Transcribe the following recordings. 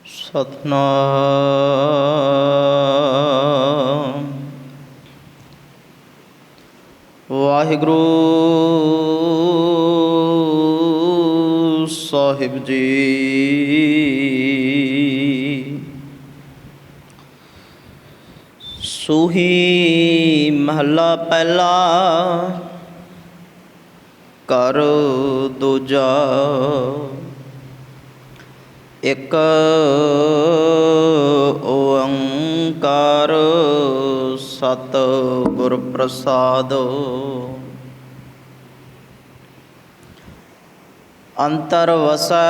सतनाम वाहिगुरु साहिब जी। सूही महला पहला कर दूजा एक ओंकार सतगुर प्रसाद। अंतर वसै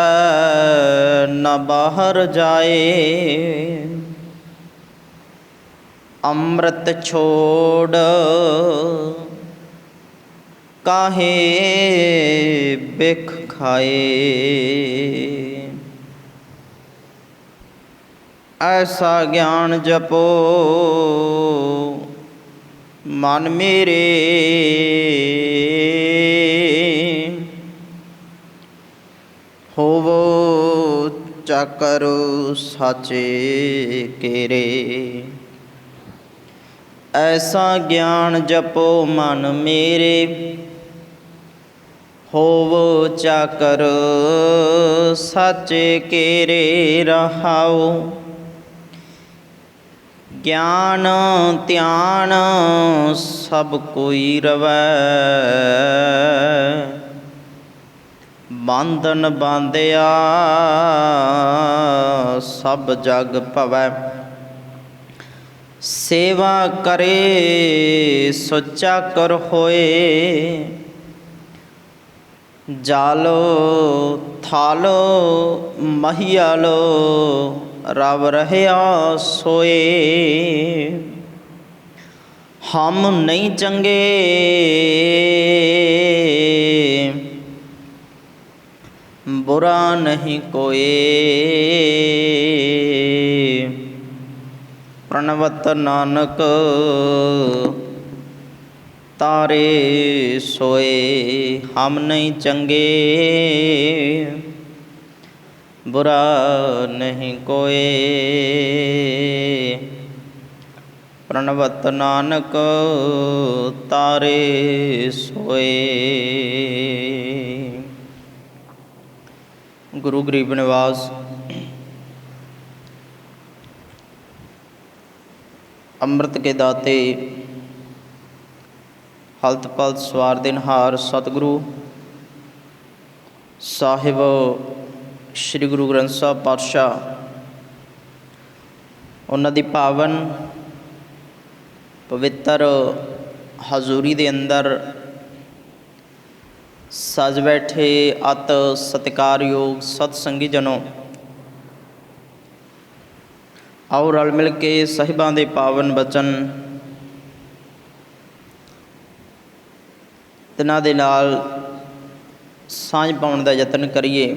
न बाहर जाए अमृत छोड़ काहे बिख खाए। ऐसा ज्ञान जपो मन मेरे होवो चाकर साचे केरे। ऐसा ज्ञान जपो मन मेरे होवो चाकर साचे केरे। रहाओ ज्ञान ध्यान सब कोई रवै बंधन बांधिया सब जग पवै। सेवा करे सो चाकर होए जालो थालो महियालो रब रहया सोए। हम नहीं चंगे बुरा नहीं कोई प्रणवत नानक तारे सोए। हम नहीं चंगे बुरा नहीं कोई प्रणवत नानक तारे सोए। गुरु गरीब निवास अमृत के दाते हलत पलत सवार दिनहार सतगुरु साहिब श्री गुरु ग्रंथ साहब पातशाह उन्हां दी पावन पवित्र हजूरी दे अंदर सज बैठे अत सत्कारयोग सतसंगी जनों, आओ रल मिल के साहिबां दे पावन बचन तिन्हां दे नाल सांझ पाउण दा यतन करिए।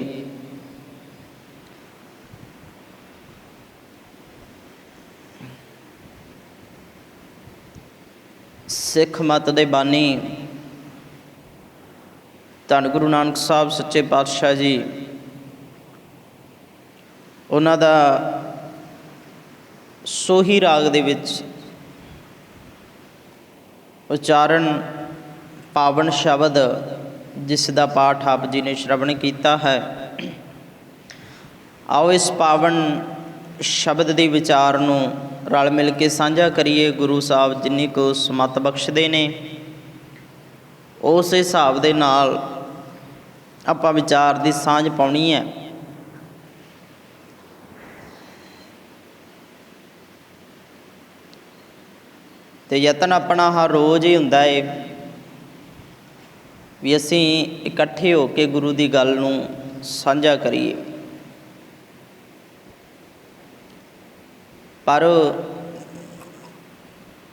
सिख मत दे बानी धन गुरु नानक साहब सच्चे पातशाह जी उन्हां दा सोही राग दे विच उचारण पावन शब्द जिस दा पाठ आप जी ने श्रवण किया है। आओ इस पावन शब्द के विचार नूं रल मिल के साझा करिए। गुरु साहब जिन्नी को समत बख्शदे ने उस हिसाब दे नाल आपां विचार की सांझ पाउणी है। तो यतन अपना हर रोज़ ही हुंदा है भी असीं इकट्ठे हो के गुरु की गल नूं साझा करिए। पर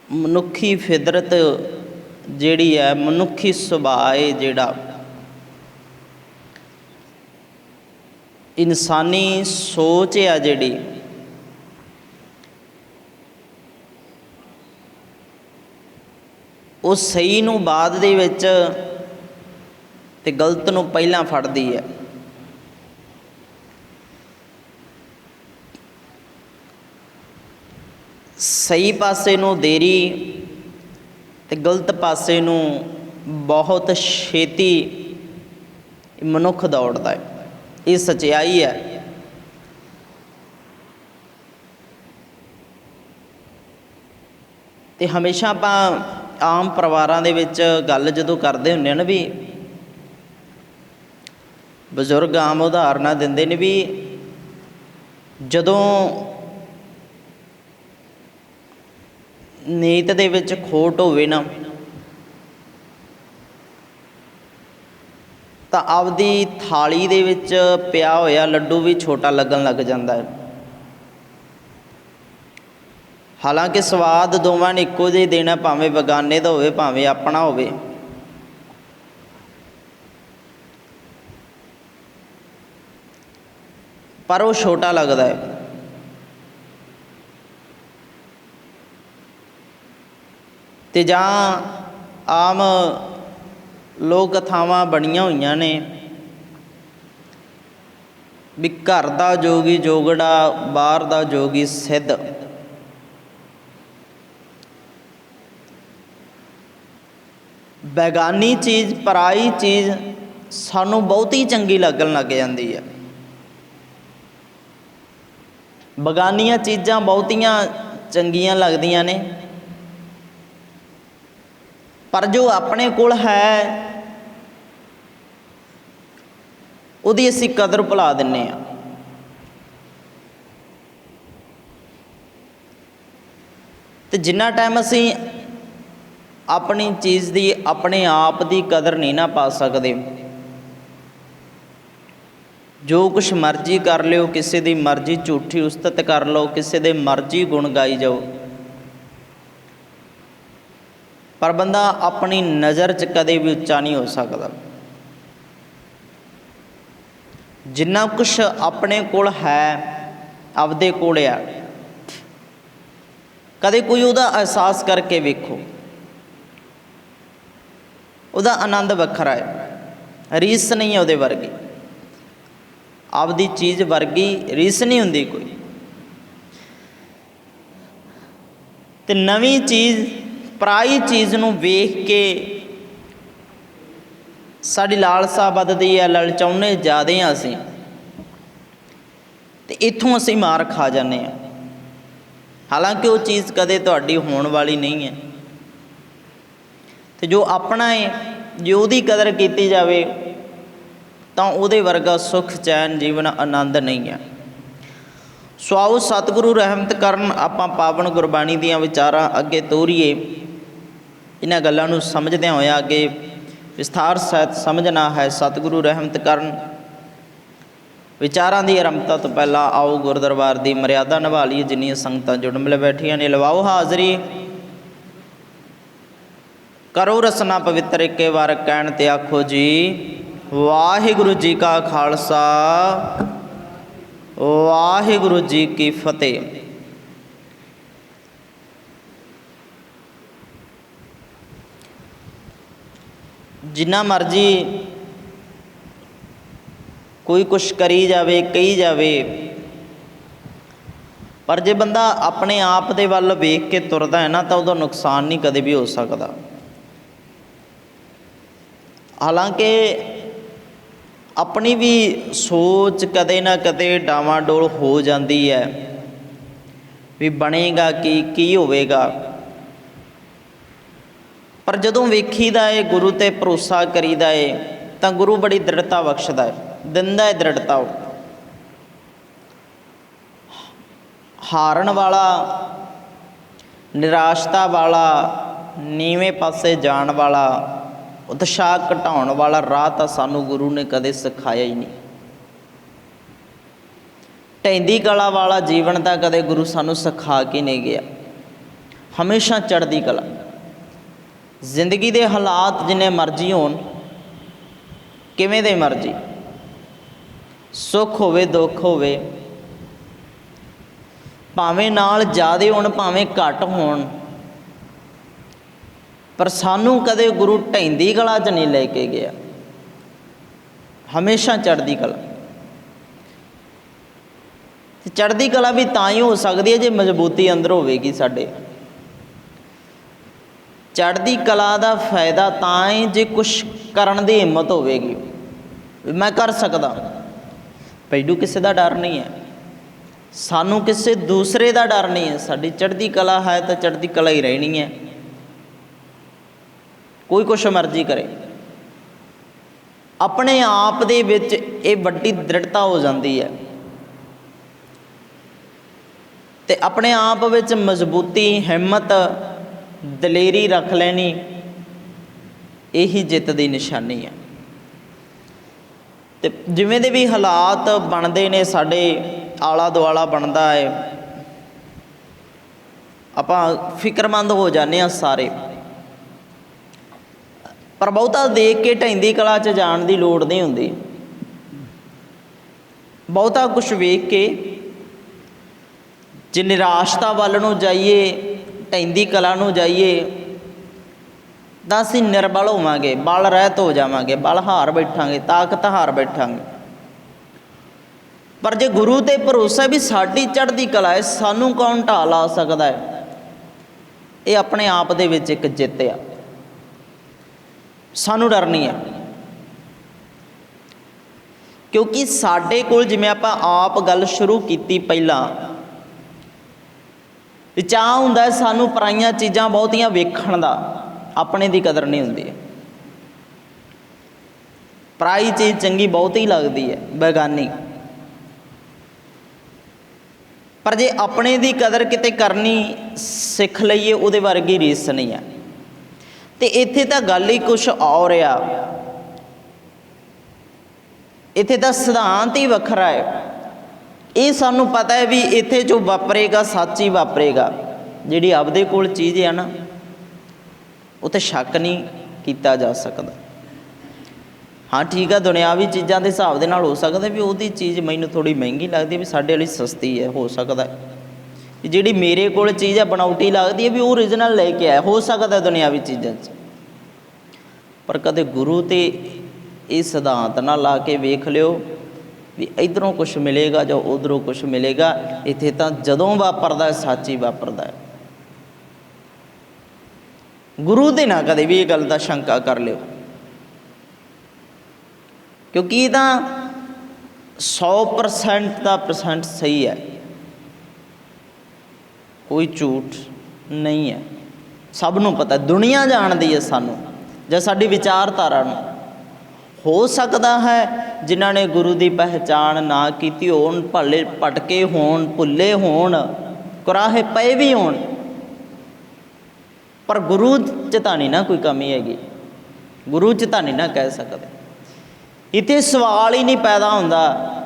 मनुखी फितरत जिहड़ी है मनुखी सुभाअ है जिहड़ा इंसानी सोच है जिहड़ी वो सही नूं बाद दे विच ते गलत नूं पहिलां फड़दी है। ਸਹੀ ਪਾਸੇ ਨੂੰ ਦੇਰੀ ਤੇ ਗਲਤ ਪਾਸੇ ਨੂੰ ਬਹੁਤ ਛੇਤੀ ਮਨੁੱਖ ਦੌੜਦਾ ਹੈ। ਇਹ ਸੱਚਾਈ ਹੈ। ਤੇ ਹਮੇਸ਼ਾ ਆਪਾਂ ਆਮ ਪਰਿਵਾਰਾਂ ਦੇ ਵਿੱਚ ਗੱਲ ਜਦੋਂ ਕਰਦੇ ਹੁੰਦੇ ਹਾਂ ਨਾ, ਵੀ ਬਜ਼ੁਰਗ ਆਮ ਉਦਾਹਰਨਾਂ ਦਿੰਦੇ ਨੇ ਵੀ ਜਦੋਂ ਨੀਤ ਦੇ ਵਿੱਚ ਖੋਟ ਹੋਵੇ ਨਾ, ਤਾਂ ਆਪਦੀ ਥਾਲੀ ਦੇ ਵਿੱਚ ਪਿਆ ਹੋਇਆ ਲੱਡੂ ਵੀ ਛੋਟਾ ਲੱਗਣ ਲੱਗ ਜਾਂਦਾ ਹੈ। ਹਾਲਾਂਕਿ ਸਵਾਦ ਦੋਵਾਂ ਨੇ ਇੱਕੋ ਜਿਹਾ ਦੇਣਾ, ਭਾਵੇਂ ਬੇਗਾਨੇ ਦਾ ਹੋਵੇ ਭਾਵੇਂ ਆਪਣਾ ਹੋਵੇ। ਪਰ ਉਹ ਛੋਟਾ ਲੱਗਦਾ ਹੈ। ਤੇ ਜਾਂ ਆਮ ਲੋਕ ਕਥਾਵਾਂ ਬਣੀਆਂ ਹੋਈਆਂ ਨੇ ਵੀ ਘਰ ਦਾ ਜੋਗੀ ਜੋਗੜਾ, ਬਾਹਰ ਦਾ ਜੋਗੀ ਸਿੱਧ। ਬੇਗਾਨੀ ਚੀਜ਼, ਪਰਾਈ ਚੀਜ਼ ਸਾਨੂੰ ਬਹੁਤੀ ਚੰਗੀ ਲੱਗਣ ਲੱਗ ਜਾਂਦੀ ਹੈ। ਬੇਗਾਨੀਆਂ ਚੀਜ਼ਾਂ ਬਹੁਤੀਆਂ ਚੰਗੀਆਂ ਲੱਗਦੀਆਂ ਨੇ, ਪਰ ਜੋ ਆਪਣੇ ਕੋਲ ਹੈ ਉਹਦੀ ਅਸੀਂ ਕਦਰ ਭੁਲਾ ਦਿੰਦੇ ਹਾਂ। ਤੇ ਜਿੰਨਾ ਟਾਈਮ ਅਸੀਂ ਆਪਣੀ ਚੀਜ਼ ਦੀ, ਆਪਣੇ ਆਪ ਦੀ ਕਦਰ ਨਹੀਂ ਨਾ ਪਾ ਸਕਦੇ, ਜੋ ਕੁਛ ਮਰਜ਼ੀ ਕਰ ਲਿਓ, ਕਿਸੇ ਦੀ ਮਰਜ਼ੀ ਝੂਠੀ ਉਸਤਤ ਕਰ ਲਓ, ਕਿਸੇ ਦੇ ਮਰਜ਼ੀ ਗੁਣ ਗਾਈ ਜਾਓ, ਪਰ ਬੰਦਾ ਆਪਣੀ ਨਜ਼ਰ 'ਚ ਕਦੇ ਵੀ ਉੱਚਾ ਨਹੀਂ ਹੋ ਸਕਦਾ। ਜਿੰਨਾ ਕੁਛ ਆਪਣੇ ਕੋਲ ਹੈ, ਆਪਦੇ ਕੋਲ ਆ, ਕਦੇ ਕੋਈ ਉਹਦਾ ਅਹਿਸਾਸ ਕਰਕੇ ਵੇਖੋ, ਉਹਦਾ ਆਨੰਦ ਵੱਖਰਾ ਹੈ। ਰੀਸ ਨਹੀਂ ਹੈ ਉਹਦੇ ਵਰਗੀ, ਆਪਦੀ ਚੀਜ਼ ਵਰਗੀ ਰੀਸ ਨਹੀਂ ਹੁੰਦੀ ਕੋਈ। ਤੇ ਨਵੀਂ ਚੀਜ਼, ਪਰਾਈ ਚੀਜ਼ ਨੂੰ ਵੇਖ ਕੇ ਸਾਡੀ ਲਾਲਸਾ ਵੱਧਦੀ ਹੈ, ਲਲਚਾਉਂਦੇ ਜ਼ਿਆਦੇ ਹਾਂ ਅਸੀਂ, ਤੇ ਇੱਥੋਂ ਅਸੀਂ ਮਾਰ ਖਾ ਜਾਂਦੇ ਹਾਂ। ਹਾਲਾਂਕਿ ਉਹ ਚੀਜ਼ ਕਦੇ ਤੁਹਾਡੀ ਹੋਣ ਵਾਲੀ ਨਹੀਂ ਹੈ। ਤੇ ਜੋ ਆਪਣਾ ਹੈ, ਜੇ ਉਹਦੀ ਕਦਰ ਕੀਤੀ ਜਾਵੇ ਤਾਂ ਉਹਦੇ ਵਰਗਾ ਸੁੱਖ, ਚੈਨ, ਜੀਵਨ, ਆਨੰਦ ਨਹੀਂ ਹੈ। ਸੋ ਆਓ ਸਤਿਗੁਰੂ ਰਹਿਮਤ ਕਰਨ, ਆਪਾਂ ਪਾਵਨ ਗੁਰਬਾਣੀ ਦੀਆਂ ਵਿਚਾਰਾਂ ਅੱਗੇ ਤੋਰੀਏ। ਇਹਨਾਂ ਗੱਲਾਂ ਨੂੰ ਸਮਝਦਿਆਂ ਹੋਇਆ ਅੱਗੇ ਵਿਸਥਾਰ ਸਹਿਤ ਸਮਝਣਾ ਹੈ। ਸਤਿਗੁਰੂ ਰਹਿਮਤ ਕਰਨ। ਵਿਚਾਰਾਂ ਦੀ ਆਰੰਭਤਾ ਤੋਂ ਪਹਿਲਾਂ ਆਓ ਗੁਰਦਰਬਾਰ ਦੀ ਮਰਿਆਦਾ ਨਿਭਾ ਲਈਏ। ਜਿੰਨੀਆਂ ਸੰਗਤਾਂ ਜੁੜ ਮਿਲ ਬੈਠੀਆਂ ਨੇ, ਲਵਾਓ ਹਾਜ਼ਰੀ, ਕਰੋ ਰਸਨਾ ਪਵਿੱਤਰ। ਇੱਕੇ ਵਾਰ ਕਹਿਣ ਤੇ ਆਖੋ ਜੀ ਵਾਹਿਗੁਰੂ ਜੀ ਕਾ ਖਾਲਸਾ, ਵਾਹਿਗੁਰੂ ਜੀ ਕੀ ਫਤਿਹ। ਜਿੰਨਾ ਮਰਜ਼ੀ ਕੋਈ ਕੁਛ ਕਰੀ ਜਾਵੇ, ਕਹੀ ਜਾਵੇ, ਪਰ ਜੇ ਬੰਦਾ ਆਪਣੇ ਆਪ ਦੇ ਵੱਲ ਵੇਖ ਕੇ ਤੁਰਦਾ ਹੈ ਨਾ, ਤਾਂ ਉਹਦਾ ਨੁਕਸਾਨ ਨਹੀਂ ਕਦੇ ਵੀ ਹੋ ਸਕਦਾ। ਹਾਲਾਂਕਿ ਆਪਣੀ ਵੀ ਸੋਚ ਕਦੇ ਨਾ ਕਦੇ ਡਾਵਾਂਡੋਲ ਹੋ ਜਾਂਦੀ ਹੈ ਵੀ ਬਣੇਗਾ ਕੀ ਹੋਵੇਗਾ। ਪਰ ਜਦੋਂ ਵੇਖੀਦਾ ਏ, ਗੁਰੂ 'ਤੇ ਭਰੋਸਾ ਕਰੀਦਾ ਏ, ਤਾਂ ਗੁਰੂ ਬੜੀ ਦ੍ਰਿੜਤਾ ਬਖਸ਼ਦਾ ਹੈ, ਦਿੰਦਾ ਹੈ ਦ੍ਰਿੜਤਾ। ਉਹ ਹਾਰਨ ਵਾਲਾ, ਨਿਰਾਸ਼ਤਾ ਵਾਲਾ, ਨੀਵੇਂ ਪਾਸੇ ਜਾਣ ਵਾਲਾ, ਉਤਸ਼ਾਹ ਘਟਾਉਣ ਵਾਲਾ ਰਾਹ ਤਾਂ ਸਾਨੂੰ ਗੁਰੂ ਨੇ ਕਦੇ ਸਿਖਾਇਆ ਹੀ ਨਹੀਂ। ਢਹਿੰਦੀ ਕਲਾ ਵਾਲਾ ਜੀਵਨ ਤਾਂ ਕਦੇ ਗੁਰੂ ਸਾਨੂੰ ਸਿਖਾ ਕੇ ਨਹੀਂ ਗਿਆ। ਹਮੇਸ਼ਾ ਚੜ੍ਹਦੀ ਕਲਾ। ਜ਼ਿੰਦਗੀ ਦੇ ਹਾਲਾਤ ਜਿੰਨੇ ਮਰਜ਼ੀ ਹੋਣ, ਕਿਵੇਂ ਦੇ ਮਰਜ਼ੀ, ਸੁੱਖ ਹੋਵੇ ਦੁੱਖ ਹੋਵੇ, ਭਾਵੇਂ ਨਾਲ ਜ਼ਿਆਦੇ ਹੋਣ ਭਾਵੇਂ ਘੱਟ ਹੋਣ, ਪਰ ਸਾਨੂੰ ਕਦੇ ਗੁਰੂ ਢਹਿੰਦੀ ਕਲਾ 'ਚ ਨਹੀਂ ਲੈ ਕੇ ਗਿਆ। ਹਮੇਸ਼ਾ ਚੜ੍ਹਦੀ ਕਲਾ। ਚੜ੍ਹਦੀ ਕਲਾ ਵੀ ਤਾਂ ਹੀ ਹੋ ਸਕਦੀ ਹੈ ਜੇ ਮਜ਼ਬੂਤੀ ਅੰਦਰ ਹੋਵੇਗੀ ਸਾਡੇ। ਚੜ੍ਹਦੀ ਕਲਾ ਦਾ ਫਾਇਦਾ ਤਾਂ ਹੀ ਜੇ ਕੁਛ ਕਰਨ ਦੀ ਹਿੰਮਤ ਹੋਵੇਗੀ, ਮੈਂ ਕਰ ਸਕਦਾ। ਪਹਿਲੂ ਕਿਸੇ ਦਾ ਡਰ ਨਹੀਂ ਹੈ, ਸਾਨੂੰ ਕਿਸੇ ਦੂਸਰੇ ਦਾ ਡਰ ਨਹੀਂ ਹੈ। ਸਾਡੀ ਚੜ੍ਹਦੀ ਕਲਾ ਹੈ ਤਾਂ ਚੜ੍ਹਦੀ ਕਲਾ ਹੀ ਰਹਿਣੀ ਹੈ, ਕੋਈ ਕੁਛ ਮਰਜ਼ੀ ਕਰੇ। ਆਪਣੇ ਆਪ ਦੇ ਵਿੱਚ ਇਹ ਵੱਡੀ ਦ੍ਰਿੜਤਾ ਹੋ ਜਾਂਦੀ ਹੈ ਅਤੇ ਆਪਣੇ ਆਪ ਵਿੱਚ ਮਜ਼ਬੂਤੀ, ਹਿੰਮਤ, ਦਲੇਰੀ ਰੱਖ ਲੈਣੀ, ਇਹੀ ਜਿੱਤ ਦੀ ਨਿਸ਼ਾਨੀ ਹੈ। ਅਤੇ ਜਿਵੇਂ ਦੇ ਵੀ ਹਾਲਾਤ ਬਣਦੇ ਨੇ, ਸਾਡੇ ਆਲਾ ਦੁਆਲਾ ਬਣਦਾ ਹੈ, ਆਪਾਂ ਫਿਕਰਮੰਦ ਹੋ ਜਾਂਦੇ ਹਾਂ ਸਾਰੇ। ਪਰ ਬਹੁਤਾ ਦੇਖ ਕੇ ਢਹਿੰਦੀ ਕਲਾ 'ਚ ਜਾਣ ਦੀ ਲੋੜ ਨਹੀਂ ਹੁੰਦੀ। ਬਹੁਤਾ ਕੁਛ ਵੇਖ ਕੇ ਜੇ ਨਿਰਾਸ਼ਤਾ ਵੱਲ ਨੂੰ ਜਾਈਏ, ਢਹਿੰਦੀ ਕਲਾ ਨੂੰ ਜਾਈਏ, ਤਾਂ ਅਸੀਂ ਨਿਰਬਲ ਹੋਵਾਂਗੇ, ਬਲ ਰਹਿਤ ਹੋ ਜਾਵਾਂਗੇ, ਬਲ ਹਾਰ ਬੈਠਾਂਗੇ, ਤਾਕਤ ਹਾਰ ਬੈਠਾਂਗੇ। ਪਰ ਜੇ ਗੁਰੂ 'ਤੇ ਭਰੋਸਾ ਵੀ ਸਾਡੀ ਚੜ੍ਹਦੀ ਕਲਾ ਹੈ, ਸਾਨੂੰ ਕੌਣ ਢਾਹ ਲਾ ਸਕਦਾ ਹੈ, ਇਹ ਆਪਣੇ ਆਪ ਦੇ ਵਿੱਚ ਇੱਕ ਜਿੱਤ ਆ। ਸਾਨੂੰ ਡਰ ਨਹੀਂ ਹੈ, ਕਿਉਂਕਿ ਸਾਡੇ ਕੋਲ, ਜਿਵੇਂ ਆਪਾਂ ਆਪ ਗੱਲ ਸ਼ੁਰੂ ਕੀਤੀ ਪਹਿਲਾਂ, ਚਾਅ ਹੁੰਦਾ ਸਾਨੂੰ ਪਰਾਈਆਂ ਚੀਜ਼ਾਂ ਬਹੁਤੀਆਂ ਵੇਖਣ ਦਾ, ਆਪਣੇ ਦੀ ਕਦਰ ਨਹੀਂ ਹੁੰਦੀ। ਪਰਾਈ ਚੀਜ਼ ਚੰਗੀ ਬਹੁਤੀ ਲੱਗਦੀ ਹੈ, ਬੇਗਾਨੀ। ਪਰ ਜੇ ਆਪਣੇ ਦੀ ਕਦਰ ਕਿਤੇ ਕਰਨੀ ਸਿੱਖ ਲਈਏ, ਉਹਦੇ ਵਰਗੀ ਰੀਸ ਨਹੀਂ ਹੈ। ਅਤੇ ਇੱਥੇ ਤਾਂ ਗੱਲ ਹੀ ਕੁਛ ਔਰ ਆ, ਇੱਥੇ ਤਾਂ ਸਿਧਾਂਤ ਹੀ ਵੱਖਰਾ ਹੈ। ਇਹ ਸਾਨੂੰ ਪਤਾ ਹੈ ਵੀ ਇੱਥੇ ਜੋ ਵਾਪਰੇਗਾ ਸੱਚ ਹੀ ਵਾਪਰੇਗਾ। ਜਿਹੜੀ ਆਪਦੇ ਕੋਲ ਚੀਜ਼ ਆ ਨਾ, ਉਹ 'ਤੇ ਸ਼ੱਕ ਨਹੀਂ ਕੀਤਾ ਜਾ ਸਕਦਾ। ਹਾਂ ਠੀਕ ਆ, ਦੁਨਿਆਵੀ ਚੀਜ਼ਾਂ ਦੇ ਹਿਸਾਬ ਦੇ ਨਾਲ ਹੋ ਸਕਦਾ ਵੀ ਉਹਦੀ ਚੀਜ਼ ਮੈਨੂੰ ਥੋੜ੍ਹੀ ਮਹਿੰਗੀ ਲੱਗਦੀ, ਵੀ ਸਾਡੇ ਲਈ ਸਸਤੀ ਹੈ, ਹੋ ਸਕਦਾ। ਜਿਹੜੀ ਮੇਰੇ ਕੋਲ ਚੀਜ਼ ਹੈ ਬਣਾਉਟੀ ਲੱਗਦੀ ਹੈ, ਵੀ ਉਹ ਓਰੀਜਨਲ ਲੈ ਕੇ ਆਇਆ, ਹੋ ਸਕਦਾ ਦੁਨਿਆਵੀ ਚੀਜ਼ਾਂ 'ਚ। ਪਰ ਕਦੇ ਗੁਰੂ 'ਤੇ ਇਹ ਸਿਧਾਂਤ ਨਾ ਲਾ ਕੇ ਵੇਖ ਲਿਓ ਵੀ ਇੱਧਰੋਂ ਕੁਛ ਮਿਲੇਗਾ ਜਾਂ ਉੱਧਰੋਂ ਕੁਛ ਮਿਲੇਗਾ। ਇੱਥੇ ਤਾਂ ਜਦੋਂ ਵਾਪਰਦਾ ਸੱਚ ਹੀ ਵਾਪਰਦਾ। ਗੁਰੂ 'ਤੇ ਨਾ ਕਦੇ ਵੀ ਇਹ ਗੱਲ ਦਾ ਸ਼ੰਕਾ ਕਰ ਲਿਓ, ਕਿਉਂਕਿ ਇਹ ਤਾਂ 100% ਦਾ % ਸਹੀ ਹੈ, ਕੋਈ ਝੂਠ ਨਹੀਂ ਹੈ। ਸਭ ਨੂੰ ਪਤਾ, ਦੁਨੀਆ ਜਾਣਦੀ ਹੈ ਸਾਨੂੰ ਜਾਂ ਸਾਡੀ ਵਿਚਾਰਧਾਰਾ ਨੂੰ। ਹੋ ਸਕਦਾ ਹੈ ਜਿਨ੍ਹਾਂ ਨੇ ਗੁਰੂ ਦੀ ਪਹਿਚਾਣ ਨਾ ਕੀਤੀ ਹੋਣ, ਭਲੇ ਭਟਕੇ ਹੋਣ, ਭੁੱਲੇ ਹੋਣ, ਕੁਰਾਹੇ ਪਏ ਵੀ ਹੋਣ, ਪਰ ਗੁਰੂ 'ਚ ਤਾਂ ਨਹੀਂ ਨਾ ਕੋਈ ਕਮੀ ਹੈਗੀ, ਗੁਰੂ 'ਚ ਤਾਂ ਨਹੀਂ ਨਾ ਕਹਿ ਸਕਦੇ। ਇੱਥੇ ਸਵਾਲ ਹੀ ਨਹੀਂ ਪੈਦਾ ਹੁੰਦਾ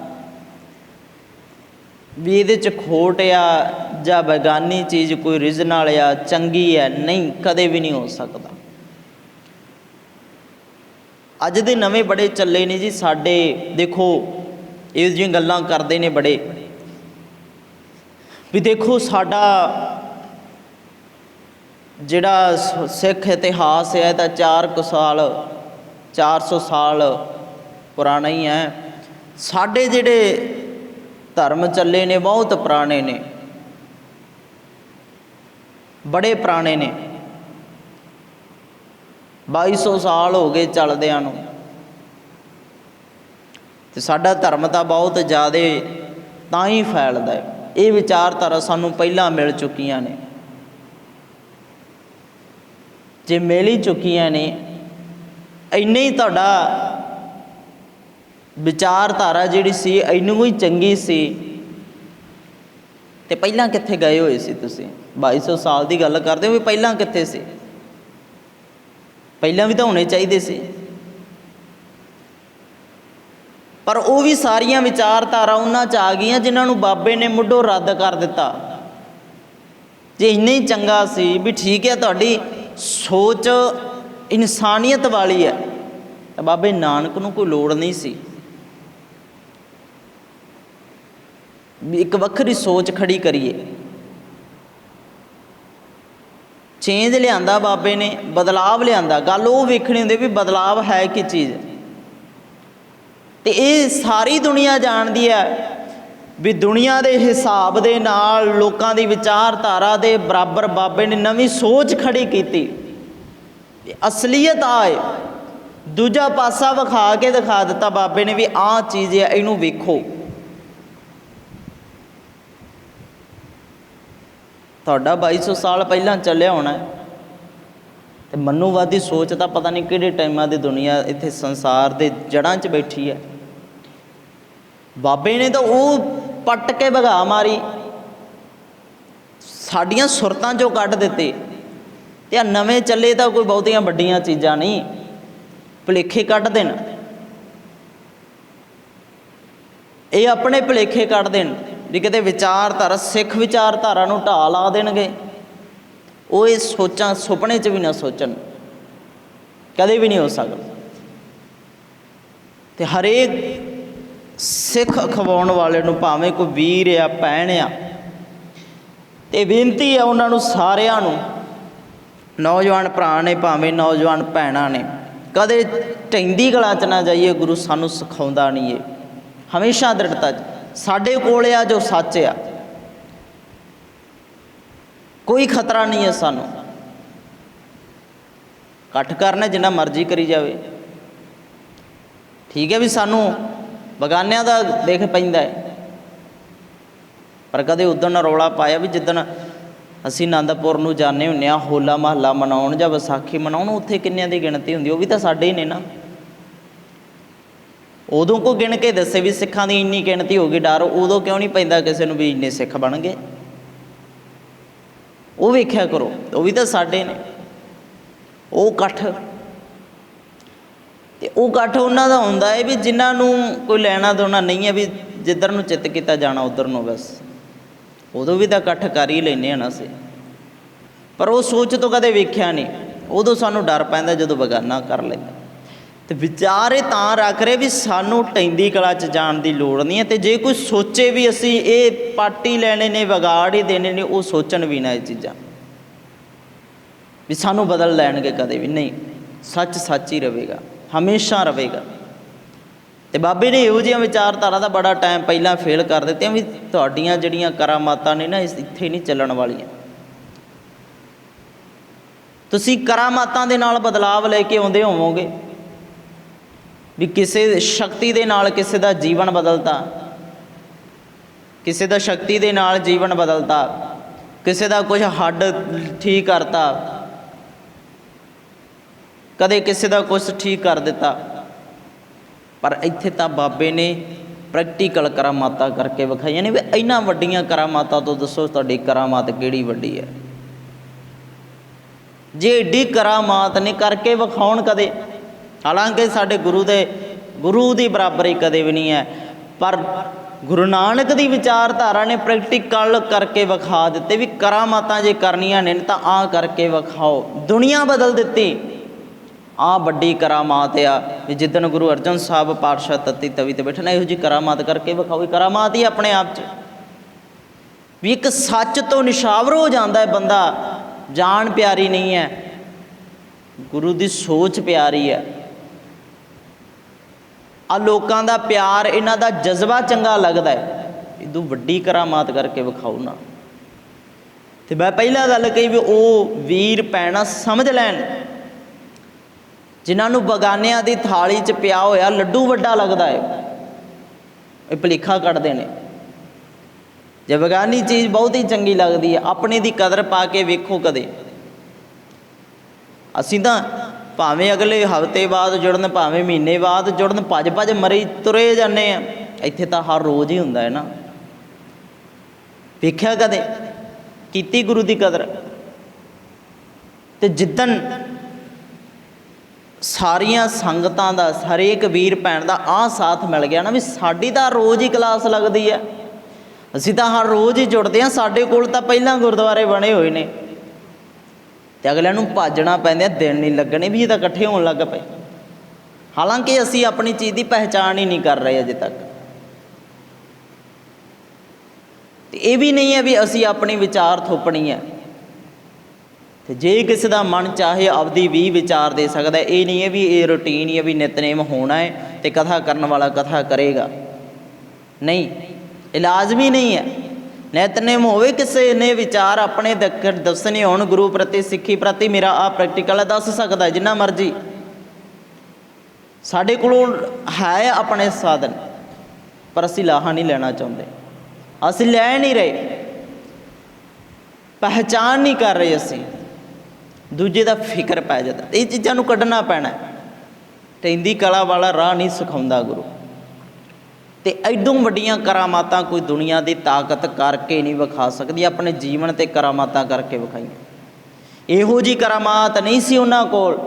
ਵੀ ਇਹਦੇ 'ਚ ਖੋਟ ਆ ਜਾਂ ਬੇਗਾਨੀ ਚੀਜ਼ ਕੋਈ ਓਰੀਜਨਲ ਆ, ਚੰਗੀ ਹੈ, ਨਹੀਂ, ਕਦੇ ਵੀ ਨਹੀਂ ਹੋ ਸਕਦਾ। ਅੱਜ ਦੇ ਨਵੇਂ ਬੜੇ ਚੱਲੇ ਨੇ ਜੀ ਸਾਡੇ, ਦੇਖੋ ਇਹੋ ਜਿਹੀਆਂ ਗੱਲਾਂ ਕਰਦੇ ਨੇ ਬੜੇ, ਵੀ ਦੇਖੋ ਸਾਡਾ ਜਿਹੜਾ ਸਿੱਖ ਇਤਿਹਾਸ ਹੈ ਤਾਂ 400 ਸਾਲ ਪੁਰਾਣਾ ਹੀ ਹੈ। ਸਾਡੇ ਜਿਹੜੇ ਧਰਮ ਚੱਲੇ ਨੇ ਬਹੁਤ ਪੁਰਾਣੇ ਨੇ, ਬੜੇ ਪੁਰਾਣੇ ਨੇ, 2200 ਸਾਲ ਹੋ ਗਏ ਚੱਲਦਿਆਂ ਨੂੰ। ਅਤੇ ਸਾਡਾ ਧਰਮ ਤਾਂ ਬਹੁਤ ਜ਼ਿਆਦਾ ਤਾਂ ਹੀ ਫੈਲਦਾ ਹੈ। ਇਹ ਵਿਚਾਰਧਾਰਾ ਸਾਨੂੰ ਪਹਿਲਾਂ ਮਿਲ ਚੁੱਕੀਆਂ ਨੇ, ਜੇ ਮਿਲ ਹੀ ਚੁੱਕੀਆਂ ਨੇ, ਇੰਨੀ ਹੀ ਤੁਹਾਡਾ ਵਿਚਾਰਧਾਰਾ ਜਿਹੜੀ ਸੀ ਇੰਨੀ ਹੀ ਚੰਗੀ ਸੀ, ਅਤੇ ਪਹਿਲਾਂ ਕਿੱਥੇ ਗਏ ਹੋਏ ਸੀ ਤੁਸੀਂ? 2200 ਸਾਲ ਦੀ ਗੱਲ ਕਰਦੇ ਹੋ, ਵੀ ਪਹਿਲਾਂ ਕਿੱਥੇ ਸੀ? ਪਹਿਲਾਂ ਵੀ ਤਾਂ ਹੋਣੇ ਚਾਹੀਦੇ ਸੀ। ਪਰ ਉਹ ਵੀ ਸਾਰੀਆਂ ਵਿਚਾਰਧਾਰਾ ਉਹਨਾਂ 'ਚ ਆ ਗਈਆਂ ਜਿਨ੍ਹਾਂ ਨੂੰ ਬਾਬੇ ਨੇ ਮੁੱਢੋਂ ਰੱਦ ਕਰ ਦਿੱਤਾ। ਜੇ ਇੰਨਾ ਹੀ ਚੰਗਾ ਸੀ ਵੀ ਠੀਕ ਹੈ, ਤੁਹਾਡੀ ਸੋਚ ਇਨਸਾਨੀਅਤ ਵਾਲੀ ਹੈ, ਤਾਂ ਬਾਬੇ ਨਾਨਕ ਨੂੰ ਕੋਈ ਲੋੜ ਨਹੀਂ ਸੀ ਵੀ ਇੱਕ ਵੱਖਰੀ ਸੋਚ ਖੜੀ ਕਰੀਏ। ਚੇਂਜ ਲਿਆਂਦਾ ਬਾਬੇ ਨੇ, ਬਦਲਾਵ ਲਿਆਂਦਾ। ਗੱਲ ਉਹ ਵੇਖਣੀ ਹੁੰਦੀ ਵੀ ਬਦਲਾਵ ਹੈ ਕੀ ਚੀਜ਼। ਅਤੇ ਇਹ ਸਾਰੀ ਦੁਨੀਆ ਜਾਣਦੀ ਹੈ ਵੀ ਦੁਨੀਆ ਦੇ ਹਿਸਾਬ ਦੇ ਨਾਲ ਲੋਕਾਂ ਦੀ ਵਿਚਾਰਧਾਰਾ ਦੇ ਬਰਾਬਰ ਬਾਬੇ ਨੇ ਨਵੀਂ ਸੋਚ ਖੜੀ ਕੀਤੀ। ਅਸਲੀਅਤ ਆਏ, ਦੂਜਾ ਪਾਸਾ ਵਿਖਾ ਕੇ ਦਿਖਾ ਦਿੱਤਾ ਬਾਬੇ ਨੇ ਵੀ ਆਹ ਚੀਜ਼ ਹੈ, ਇਹਨੂੰ ਵੇਖੋ। ਤੁਹਾਡਾ 2200 ਸਾਲ ਪਹਿਲਾਂ ਚੱਲਿਆ ਹੋਣਾ ਤੇ ਮਨੂਵਾਦੀ ਸੋਚ ਤਾਂ ਪਤਾ ਨਹੀਂ ਕਿਹੜੇ ਟਾਈਮਾਂ ਦੀ ਦੁਨੀਆ ਇੱਥੇ ਸੰਸਾਰ ਦੇ ਜੜ੍ਹਾਂ 'ਚ ਬੈਠੀ ਹੈ। ਬਾਬੇ ਨੇ ਤਾਂ ਉਹ ਪੱਟ ਕੇ ਭਗਾ ਮਾਰੀ, ਸਾਡੀਆਂ ਸੁਰਤਾਂ 'ਚੋਂ ਕੱਢ ਦਿੱਤੇ। ਤੇ ਆ ਨਵੇਂ ਚੱਲੇ ਤਾਂ ਕੋਈ ਬਹੁਤੀਆਂ ਵੱਡੀਆਂ ਚੀਜ਼ਾਂ ਨਹੀਂ, ਭੁਲੇਖੇ ਕੱਢ ਦੇਣ, ਇਹ ਆਪਣੇ ਭੁਲੇਖੇ ਕੱਢ ਦੇਣ ਵੀ ਕਿਤੇ ਵਿਚਾਰਧਾਰਾ, ਸਿੱਖ ਵਿਚਾਰਧਾਰਾ ਨੂੰ ਢਾਹ ਲਾ ਦੇਣਗੇ। ਉਹ ਇਹ ਸੋਚਾਂ ਸੁਪਨੇ 'ਚ ਵੀ ਨਾ ਸੋਚਣ, ਕਦੇ ਵੀ ਨਹੀਂ ਹੋ ਸਕਦਾ। ਤੇ ਹਰੇਕ ਸਿੱਖ ਅਖਵਾਉਣ ਵਾਲੇ ਨੂੰ, ਭਾਵੇਂ ਕੋਈ ਵੀਰ ਆ, ਭੈਣ ਆ, ਤੇ ਬੇਨਤੀ ਆ ਉਹਨਾਂ ਨੂੰ ਸਾਰਿਆਂ ਨੂੰ, ਨੌਜਵਾਨ ਭਰਾ ਨੇ ਭਾਵੇਂ ਨੌਜਵਾਨ ਭੈਣਾਂ ਨੇ, ਕਦੇ ਢਹਿੰਦੀ ਗਲਾਂ 'ਚ ਨਾ ਜਾਈਏ। ਗੁਰੂ ਸਾਨੂੰ ਸਿਖਾਉਂਦਾ ਨਹੀਂ ਏ, ਹਮੇਸ਼ਾ ਦ੍ਰਿੜਤਾ 'ਚ ਸਾਡੇ ਕੋਲ ਆ ਜੋ ਸੱਚ ਆ, ਕੋਈ ਖਤਰਾ ਨਹੀਂ ਹੈ ਸਾਨੂੰ। ਇਕੱਠ ਕਰਨਾ ਜਿੰਨਾ ਮਰਜ਼ੀ ਕਰੀ ਜਾਵੇ, ਠੀਕ ਹੈ ਵੀ ਸਾਨੂੰ ਬਗਾਨਿਆਂ ਦਾ ਦੇਖ ਪੈਂਦਾ ਹੈ, ਪਰ ਕਦੇ ਉੱਦਣ ਰੌਲਾ ਪਾਇਆ ਵੀ ਜਿੱਦਣ ਅਸੀਂ ਆਨੰਦਪੁਰ ਨੂੰ ਜਾਂਦੇ ਹੁੰਦੇ ਹਾਂ ਹੋਲਾ ਮਹੱਲਾ ਮਨਾਉਣ ਜਾਂ ਵਿਸਾਖੀ ਮਨਾਉਣ, ਉੱਥੇ ਕਿੰਨਿਆਂ ਦੀ ਗਿਣਤੀ ਹੁੰਦੀ, ਉਹ ਵੀ ਤਾਂ ਸਾਡੇ ਹੀ ਨੇ ਨਾ। ਉਦੋਂ ਕੋ ਗਿਣ ਕੇ ਦੱਸੇ ਵੀ ਸਿੱਖਾਂ ਦੀ ਇੰਨੀ ਗਿਣਤੀ ਹੋ ਗਈ, ਡਰ ਉਦੋਂ ਕਿਉਂ ਨਹੀਂ ਪੈਂਦਾ ਕਿਸੇ ਨੂੰ ਵੀ ਇੰਨੇ ਸਿੱਖ ਬਣ ਗਏ। ਉਹ ਵੇਖਿਆ ਕਰੋ, ਉਹ ਵੀ ਤਾਂ ਸਾਡੇ ਨੇ। ਉਹ ਇਕੱਠ, ਤੇ ਉਹ ਇਕੱਠ ਉਹਨਾਂ ਦਾ ਹੁੰਦਾ ਹੈ ਵੀ ਜਿਨ੍ਹਾਂ ਨੂੰ ਕੋਈ ਲੈਣਾ ਦੇਣਾ ਨਹੀਂ ਹੈ, ਵੀ ਜਿੱਧਰ ਨੂੰ ਚਿੱਤ ਕੀਤਾ ਜਾਣਾ ਉੱਧਰ ਨੂੰ ਬਸ। ਉਦੋਂ ਵੀ ਤਾਂ ਇਕੱਠ ਕਰ ਹੀ ਲੈਂਦੇ ਹਾਂ ਨਾ ਅਸੀਂ, ਪਰ ਉਹ ਸੋਚ ਤੋਂ ਕਦੇ ਵੇਖਿਆ ਨਹੀਂ। ਉਦੋਂ ਸਾਨੂੰ ਡਰ ਪੈਂਦਾ ਜਦੋਂ ਬੇਗਾਨਾ ਕਰ ਲੈਂਦਾ। ਤੇ ਵਿਚਾਰ ਇਹ ਤਾਂ ਰੱਖ ਰਹੇ ਵੀ ਸਾਨੂੰ ਢਹਿੰਦੀ ਕਲਾ 'ਚ ਜਾਣ ਦੀ ਲੋੜ ਨਹੀਂ ਹੈ। ਤੇ ਜੇ ਕੋਈ ਸੋਚੇ ਵੀ ਅਸੀਂ ਇਹ ਪਾਟੀ ਲੈਣੇ ਨੇ, ਵਿਗਾੜ ਹੀ ਦੇਣੇ ਨੇ, ਉਹ ਸੋਚਣ ਵੀ ਨਾ ਇਹ ਚੀਜ਼ਾਂ ਵੀ ਸਾਨੂੰ ਬਦਲ ਲੈਣਗੇ, ਕਦੇ ਵੀ ਨਹੀਂ। ਸੱਚ ਸੱਚ ਹੀ ਰਹੇਗਾ, ਹਮੇਸ਼ਾ ਰਹੇਗਾ। ਤੇ ਬਾਬੇ ਨੇ ਇਹੋ ਜਿਹੀਆਂ ਵਿਚਾਰਧਾਰਾ ਦਾ ਬੜਾ ਟਾਈਮ ਪਹਿਲਾਂ ਫੇਲ ਕਰ ਦਿੱਤੀਆਂ ਵੀ ਤੁਹਾਡੀਆਂ ਜਿਹੜੀਆਂ ਕਰਾਮਾਤਾਂ ਨੇ ਨਾ, ਇੱਥੇ ਨਹੀਂ ਚੱਲਣ ਵਾਲੀਆਂ। ਤੁਸੀਂ ਕਰਾਮਾਤਾਂ ਦੇ ਨਾਲ ਬਦਲਾਵ ਲੈ ਕੇ ਆਉਂਦੇ ਹੋਵੋਗੇ ਵੀ ਕਿਸੇ ਸ਼ਕਤੀ ਦੇ ਨਾਲ ਕਿਸੇ ਦਾ ਜੀਵਨ ਬਦਲਤਾ, ਕਿਸੇ ਦਾ ਸ਼ਕਤੀ ਦੇ ਨਾਲ ਜੀਵਨ ਬਦਲਤਾ, ਕਿਸੇ ਦਾ ਕੁਝ ਹੱਡ ਠੀਕ ਕਰਤਾ, ਕਦੇ ਕਿਸੇ ਦਾ ਕੁਝ ਠੀਕ ਕਰ ਦਿੱਤਾ। ਪਰ ਇੱਥੇ ਤਾਂ ਬਾਬੇ ਨੇ ਪ੍ਰੈਕਟੀਕਲ ਕਰਾਮਾਤਾਂ ਕਰਕੇ ਵਿਖਾਈਆਂ ਨੇ ਵੀ ਇਹਨਾਂ ਵੱਡੀਆਂ ਕਰਾਮਾਤਾਂ ਤੋਂ ਦੱਸੋ ਤੁਹਾਡੀ ਕਰਾਮਾਤ ਕਿਹੜੀ ਵੱਡੀ ਹੈ। ਜੇ ਏਡੀ ਕਰਾਮਾਤ ਨੇ ਕਰਕੇ ਵਿਖਾਉਣ ਕਦੇ, ਹਾਲਾਂਕਿ ਸਾਡੇ ਗੁਰੂ ਦੀ ਬਰਾਬਰੀ ਕਦੇ ਵੀ ਨਹੀਂ ਹੈ, ਪਰ ਗੁਰੂ ਨਾਨਕ ਦੀ ਵਿਚਾਰਧਾਰਾ ਨੇ ਪ੍ਰੈਕਟੀਕਲ ਕਰਕੇ ਵਿਖਾ ਦਿੱਤੇ ਵੀ ਕਰਾਮਾਤਾਂ ਜੇ ਕਰਨੀਆਂ ਨੇ ਤਾਂ ਆਹ ਕਰਕੇ ਵਿਖਾਓ। ਦੁਨੀਆ ਬਦਲ ਦਿੱਤੀ। ਆਹ ਵੱਡੀ ਕਰਾਮਾਤ ਆ ਵੀ ਜਿੱਦਣ ਗੁਰੂ ਅਰਜਨ ਸਾਹਿਬ ਪਾਤਸ਼ਾਹ ਤੱਤੀ ਤਵੀ 'ਤੇ ਬੈਠਣਾ, ਇਹੋ ਜਿਹੀ ਕਰਾਮਾਤ ਕਰਕੇ ਵਿਖਾਓ। ਕਰਾਮਾਤ ਹੀ ਆਪਣੇ ਆਪ 'ਚ ਵੀ ਇੱਕ ਸੱਚ ਤੋਂ ਨਿਸ਼ਾਵਰ ਹੋ ਜਾਂਦਾ ਹੈ ਬੰਦਾ। ਜਾਣ ਪਿਆਰੀ ਨਹੀਂ ਹੈ, ਗੁਰੂ ਦੀ ਸੋਚ ਪਿਆਰੀ ਹੈ। ਆ ਲੋਕਾਂ ਦਾ ਪਿਆਰ, ਇਹਨਾਂ ਦਾ ਜਜ਼ਬਾ ਚੰਗਾ ਲੱਗਦਾ ਹੈ। ਇਦੋਂ ਵੱਡੀ ਕਰਾਮਾਤ ਕਰਕੇ ਵਿਖਾਓ ਨਾ। ਤੇ ਮੈਂ ਪਹਿਲਾਂ ਗੱਲ ਕਹੀ ਵੀ ਉਹ ਵੀਰ ਭੈਣਾਂ ਸਮਝ ਲੈਣ ਜਿਨ੍ਹਾਂ ਨੂੰ ਬਗਾਨਿਆਂ ਦੀ ਥਾਲੀ 'ਚ ਪਿਆ ਹੋਇਆ ਲੱਡੂ ਵੱਡਾ ਲੱਗਦਾ ਹੈ, ਇਹ ਭੁਲੇਖਾ ਕੱਢਦੇ ਨੇ। ਜੇ ਬਗਾਨੀ ਚੀਜ਼ ਬਹੁਤ ਹੀ ਚੰਗੀ ਲੱਗਦੀ ਹੈ, ਆਪਣੇ ਦੀ ਕਦਰ ਪਾ ਕੇ ਵੇਖੋ ਕਦੇ। ਅਸੀਂ ਤਾਂ ਭਾਵੇਂ ਅਗਲੇ ਹਫ਼ਤੇ ਬਾਅਦ ਜੁੜਨ, ਭਾਵੇਂ ਮਹੀਨੇ ਬਾਅਦ ਜੁੜਨ, ਭੱਜ ਭੱਜ ਮਰੀ ਤੁਰੇ ਜਾਂਦੇ ਆ। ਇੱਥੇ ਤਾਂ ਹਰ ਰੋਜ਼ ਹੀ ਹੁੰਦਾ ਹੈ ਨਾ। ਵੇਖਿਆ ਕਦੇ, ਕੀਤੀ ਗੁਰੂ ਦੀ ਕਦਰ। ਤੇ ਜਿੱਦਣ ਸਾਰੀਆਂ ਸੰਗਤਾਂ ਦਾ, ਹਰੇਕ ਵੀਰ ਭੈਣ ਦਾ ਆਹ ਸਾਥ ਮਿਲ ਗਿਆ ਨਾ ਵੀ ਸਾਡੀ ਤਾਂ ਰੋਜ਼ ਹੀ ਕਲਾਸ ਲੱਗਦੀ ਹੈ, ਅਸੀਂ ਤਾਂ ਹਰ ਰੋਜ਼ ਹੀ ਜੁੜਦੇ ਹਾਂ, ਸਾਡੇ ਕੋਲ ਤਾਂ ਪਹਿਲਾਂ ਗੁਰਦੁਆਰੇ ਬਣੇ ਹੋਏ ਨੇ, ਤੇ ਅਗਲਿਆਂ ਨੂੰ ਭੱਜਣਾ ਪੈਂਦਾ, ਦਿਨ ਨਹੀਂ ਲੱਗਣੇ ਵੀ ਇਹ ਤਾਂ ਇਕੱਠੇ ਹੋਣ ਲੱਗ ਪਏ। ਹਾਲਾਂਕਿ ਅਸੀਂ ਆਪਣੀ ਚੀਜ਼ ਦੀ ਪਹਿਚਾਣ ਹੀ ਨਹੀਂ ਕਰ ਰਹੇ ਅਜੇ ਤੱਕ। ਤੇ ਇਹ ਵੀ ਨਹੀਂ ਹੈ ਵੀ ਅਸੀਂ ਆਪਣੀ ਵਿਚਾਰ ਥੋਪਣੀ ਹੈ। ਤੇ ਜੇ ਕਿਸੇ ਦਾ ਮਨ ਚਾਹੇ ਆਪਦੀ ਵੀ ਵਿਚਾਰ ਦੇ ਸਕਦਾ। ਇਹ ਨਹੀਂ ਹੈ ਵੀ ਇਹ ਰੂਟੀਨ ਹੀ ਹੈ ਵੀ ਨਿਤਨੇਮ ਹੋਣਾ ਹੈ ਤੇ ਕਥਾ ਕਰਨ ਵਾਲਾ ਕਥਾ ਕਰੇਗਾ। ਨਹੀਂ, ਇਹ ਲਾਜ਼ਮੀ ਨਹੀਂ ਹੈ। ਨਿਤਨੇਮ ਹੋਵੇ, ਕਿਸੇ ਨੇ ਵਿਚਾਰ ਆਪਣੇ ਦੱਸਣੇ ਹੋਣ ਗੁਰੂ ਪ੍ਰਤੀ, ਸਿੱਖੀ ਪ੍ਰਤੀ, ਮੇਰਾ ਆਹ ਪ੍ਰੈਕਟੀਕਲ ਹੈ, ਦੱਸ ਸਕਦਾ ਜਿੰਨਾ ਮਰਜ਼ੀ। ਸਾਡੇ ਕੋਲ ਹੈ ਆਪਣੇ ਸਾਧਨ, ਪਰ ਅਸੀਂ ਲਾਹਾ ਨਹੀਂ ਲੈਣਾ ਚਾਹੁੰਦੇ, ਅਸੀਂ ਲੈ ਨਹੀਂ ਰਹੇ, ਪਹਿਚਾਣ ਨਹੀਂ ਕਰ ਰਹੇ, ਅਸੀਂ ਦੂਜੇ ਦਾ ਫਿਕਰ ਪੈ ਜਾਂਦਾ। ਇਹ ਚੀਜ਼ਾਂ ਨੂੰ ਕੱਢਣਾ ਪੈਣਾ। ਟਹਿੰਦੀ ਕਲਾ ਵਾਲਾ ਰਾਹ ਨਹੀਂ ਸਿਖਾਉਂਦਾ ਗੁਰੂ। ਅਤੇ ਐਡੋਂ ਵੱਡੀਆਂ ਕਰਾਮਾਤਾਂ ਕੋਈ ਦੁਨੀਆ ਦੀ ਤਾਕਤ ਕਰਕੇ ਨਹੀਂ ਵਿਖਾ ਸਕਦੀ, ਆਪਣੇ ਜੀਵਨ 'ਤੇ ਕਰਾਮਾਤਾਂ ਕਰਕੇ ਵਿਖਾਈਆਂ। ਇਹੋ ਜਿਹੀ ਕਰਾਮਾਤ ਨਹੀਂ ਸੀ ਉਹਨਾਂ ਕੋਲ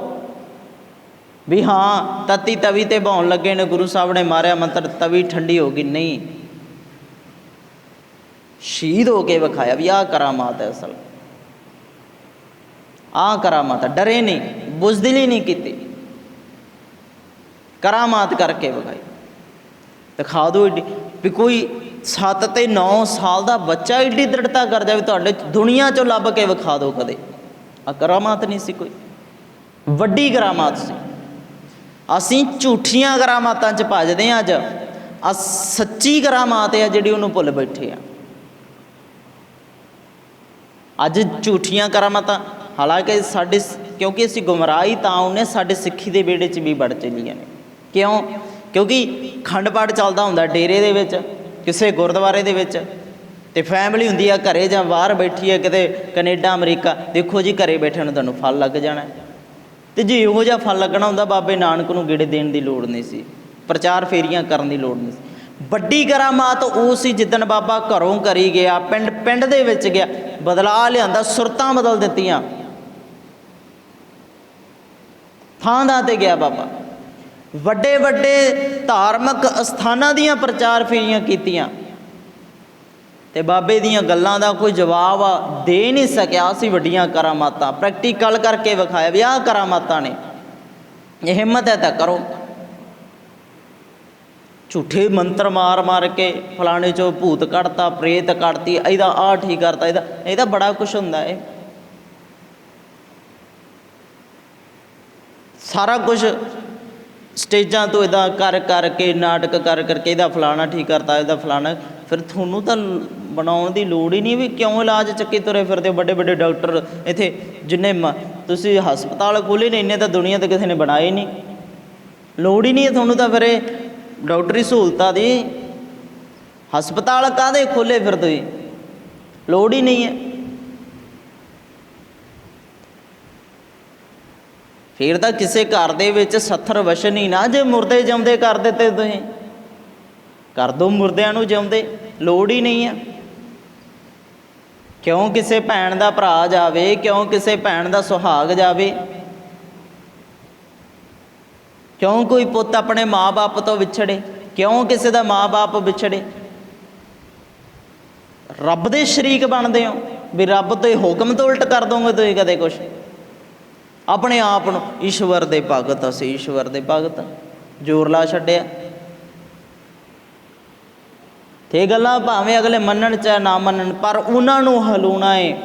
ਵੀ ਹਾਂ ਤਤੀ ਤਵੀ 'ਤੇ ਬਹਾਉਣ ਲੱਗੇ ਨੇ, ਗੁਰੂ ਸਾਹਿਬ ਨੇ ਮਾਰਿਆ ਮੰਤਰ, ਤਵੀ ਠੰਡੀ ਹੋ ਗਈ। ਨਹੀਂ, ਸ਼ਹੀਦ ਹੋ ਕੇ ਵਿਖਾਇਆ ਵੀ ਆਹ ਕਰਾਮਾਤ ਹੈ, ਅਸਲ ਆਹ ਕਰਾਮਾਤ ਹੈ। ਡਰੇ ਨਹੀਂ, ਬੁਜ਼ਦਿਲੀ ਨਹੀਂ ਕੀਤੀ, ਕਰਾਮਾਤ ਕਰਕੇ ਵਿਖਾਈ। ਦਿਖਾ ਦਿਓ ਏਡੀ ਵੀ ਕੋਈ 7 ਤੇ 9 ਸਾਲ ਦਾ ਬੱਚਾ ਏਡੀ ਦ੍ਰਿੜਤਾ ਕਰ ਜਾਵੇ, ਤੁਹਾਡੇ ਦੁਨੀਆ 'ਚੋਂ ਲੱਭ ਕੇ ਵਿਖਾ ਦਿਓ ਕਦੇ। ਆਹ ਕਰਾਮਾਤ ਨਹੀਂ ਸੀ, ਕੋਈ ਵੱਡੀ ਕਰਾਮਾਤ ਸੀ। ਅਸੀਂ ਝੂਠੀਆਂ ਕਰਾਮਾਤਾਂ 'ਚ ਭੱਜਦੇ ਹਾਂ। ਅੱਜ ਆ ਸੱਚੀ ਕਰਾਮਾਤ ਹੈ ਜਿਹੜੀ ਉਹਨੂੰ ਭੁੱਲ ਬੈਠੇ ਆ। ਅੱਜ ਝੂਠੀਆਂ ਕਰਾਮਾਤਾਂ, ਹਾਲਾਂਕਿ ਸਾਡੇ, ਕਿਉਂਕਿ ਅਸੀਂ ਗੁੰਮਰਾਹੀ ਤਾਂ ਉਹਨੇ ਸਾਡੇ ਸਿੱਖੀ ਦੇ ਵਿਹੜੇ 'ਚ ਵੀ ਵੜ ਚਲੀਆਂ ਨੇ। ਕਿਉਂ? ਕਿਉਂਕਿ ਅਖੰਡ ਪਾਠ ਚੱਲਦਾ ਹੁੰਦਾ ਡੇਰੇ ਦੇ ਵਿੱਚ, ਕਿਸੇ ਗੁਰਦੁਆਰੇ ਦੇ ਵਿੱਚ, ਅਤੇ ਫੈਮਿਲੀ ਹੁੰਦੀ ਆ ਘਰੇ ਜਾਂ ਬਾਹਰ ਬੈਠੀ ਹੈ ਕਿਤੇ ਕੈਨੇਡਾ ਅਮਰੀਕਾ। ਦੇਖੋ ਜੀ, ਘਰੇ ਬੈਠੇ ਨੂੰ ਤੁਹਾਨੂੰ ਫਲ ਲੱਗ ਜਾਣਾ। ਅਤੇ ਜੇ ਇਹੋ ਜਿਹਾ ਫਲ ਲੱਗਣਾ ਹੁੰਦਾ, ਬਾਬੇ ਨਾਨਕ ਨੂੰ ਗੇੜੇ ਦੇਣ ਦੀ ਲੋੜ ਨਹੀਂ ਸੀ, ਪ੍ਰਚਾਰ ਫੇਰੀਆਂ ਕਰਨ ਦੀ ਲੋੜ ਨਹੀਂ ਸੀ। ਵੱਡੀ ਕਰਾਮਾਤ ਉਹ ਸੀ ਜਿੱਦਣ ਬਾਬਾ ਘਰੋਂ ਕਰੀ ਗਿਆ, ਪਿੰਡ ਪਿੰਡ ਦੇ ਵਿੱਚ ਗਿਆ, ਬਦਲਾ ਲਿਆਂਦਾ, ਸੁਰਤਾਂ ਬਦਲ ਦਿੱਤੀਆਂ, ਥਾਂ ਤੇ ਗਿਆ ਬਾਬਾ। ਵੱਡੇ ਵੱਡੇ ਧਾਰਮਿਕ ਅਸਥਾਨਾਂ ਦੀਆਂ ਪ੍ਰਚਾਰ ਫੇਰੀਆਂ ਕੀਤੀਆਂ, ਅਤੇ ਬਾਬੇ ਦੀਆਂ ਗੱਲਾਂ ਦਾ ਕੋਈ ਜਵਾਬ ਦੇ ਨਹੀਂ ਸਕਿਆ। ਅਸੀਂ ਵੱਡੀਆਂ ਕਰਾਮਾਤਾਂ ਪ੍ਰੈਕਟੀਕਲ ਕਰਕੇ ਵਿਖਾਇਆ ਵੀ ਆਹ ਕਰਾਮਾਤਾਂ ਨੇ, ਜੇ ਹਿੰਮਤ ਹੈ ਤਾਂ ਕਰੋ। ਝੂਠੇ ਮੰਤਰ ਮਾਰ ਮਾਰ ਕੇ ਫਲਾਣੇ 'ਚੋਂ ਭੂਤ ਕੱਢਤਾ, ਪ੍ਰੇਤ ਕੱਢਤੀ, ਇਹਦਾ ਆਹ ਠੀਕ ਕਰਤਾ, ਇਹਦਾ ਬੜਾ ਕੁਛ ਹੁੰਦਾ ਹੈ। ਸਾਰਾ ਕੁਛ ਸਟੇਜਾਂ ਤੋਂ ਇੱਦਾਂ ਕਰ ਕਰਕੇ, ਨਾਟਕ ਕਰ ਕਰਕੇ ਇਹਦਾ ਫਲਾਣਾ ਠੀਕ ਕਰਤਾ, ਇਹਦਾ ਫਲਾਣਾ। ਫਿਰ ਤੁਹਾਨੂੰ ਤਾਂ ਬਣਾਉਣ ਦੀ ਲੋੜ ਹੀ ਨਹੀਂ ਵੀ ਕਿਉਂ ਇਲਾਜ ਚੱਕੀ ਤੁਰੇ ਫਿਰਦੇ ਹੋ। ਵੱਡੇ ਵੱਡੇ ਡਾਕਟਰ ਇੱਥੇ ਜਿੰਨੇ ਤੁਸੀਂ ਹਸਪਤਾਲ ਖੋਲ੍ਹੇ ਨੇ, ਇੰਨੇ ਤਾਂ ਦੁਨੀਆ 'ਤੇ ਕਿਸੇ ਨੇ ਬਣਾਏ ਨਹੀਂ। ਲੋੜ ਹੀ ਨਹੀਂ ਹੈ ਤੁਹਾਨੂੰ ਤਾਂ ਫਿਰ ਇਹ ਡਾਕਟਰੀ ਸਹੂਲਤਾਂ ਦੀ। ਹਸਪਤਾਲ ਕਾਹਦੇ ਖੋਲ੍ਹੇ ਫਿਰ ਤੁਸੀਂ? ਲੋੜ ਹੀ ਨਹੀਂ ਹੈ। ਫਿਰ ਤਾਂ ਕਿਸੇ ਘਰ ਦੇ ਵਿੱਚ ਸੱਥਰ ਵਸ਼ਣ ਹੀ ਨਾ, ਜੇ ਮੁਰਦੇ ਜਿਉਂਦੇ ਕਰ ਦਿੱਤੇ ਤੁਸੀਂ, ਕਰ ਦਿਓ ਮੁਰਦਿਆਂ ਨੂੰ ਜਿਉਂਦੇ, ਲੋੜ ਹੀ ਨਹੀਂ ਹੈ। ਕਿਉਂ ਕਿਸੇ ਭੈਣ ਦਾ ਭਰਾ ਜਾਵੇ, ਕਿਉਂ ਕਿਸੇ ਭੈਣ ਦਾ ਸੁਹਾਗ ਜਾਵੇ, ਕਿਉਂ ਕੋਈ ਪੁੱਤ ਆਪਣੇ ਮਾਂ-ਬਾਪ ਤੋਂ ਵਿਛੜੇ, ਕਿਉਂ ਕਿਸੇ ਦਾ ਮਾਂ-ਬਾਪ ਵਿਛੜੇ। ਰੱਬ ਦੇ ਸ਼ਰੀਕ ਬਣਦੇ ਹੋ ਵੀ ਰੱਬ ਦੇ ਹੁਕਮ ਤੋਂ ਉਲਟ ਕਰ ਦੋਗੇ ਤੁਸੀਂ ਕਦੇ ਕੁਛ। ਆਪਣੇ ਆਪ ਨੂੰ ਈਸ਼ਵਰ ਦੇ ਭਗਤ, ਅਸੀਂ ਈਸ਼ਵਰ ਦੇ ਭਗਤ, ਜ਼ੋਰ ਲਾ ਛੱਡਿਆ। ਤੇ ਗੱਲਾਂ ਭਾਵੇਂ ਅਗਲੇ ਮੰਨਣ ਚਾਹੇ ਨਾ ਮੰਨਣ, ਪਰ ਉਹਨਾਂ ਨੂੰ ਹਲਾਉਣਾ ਹੈ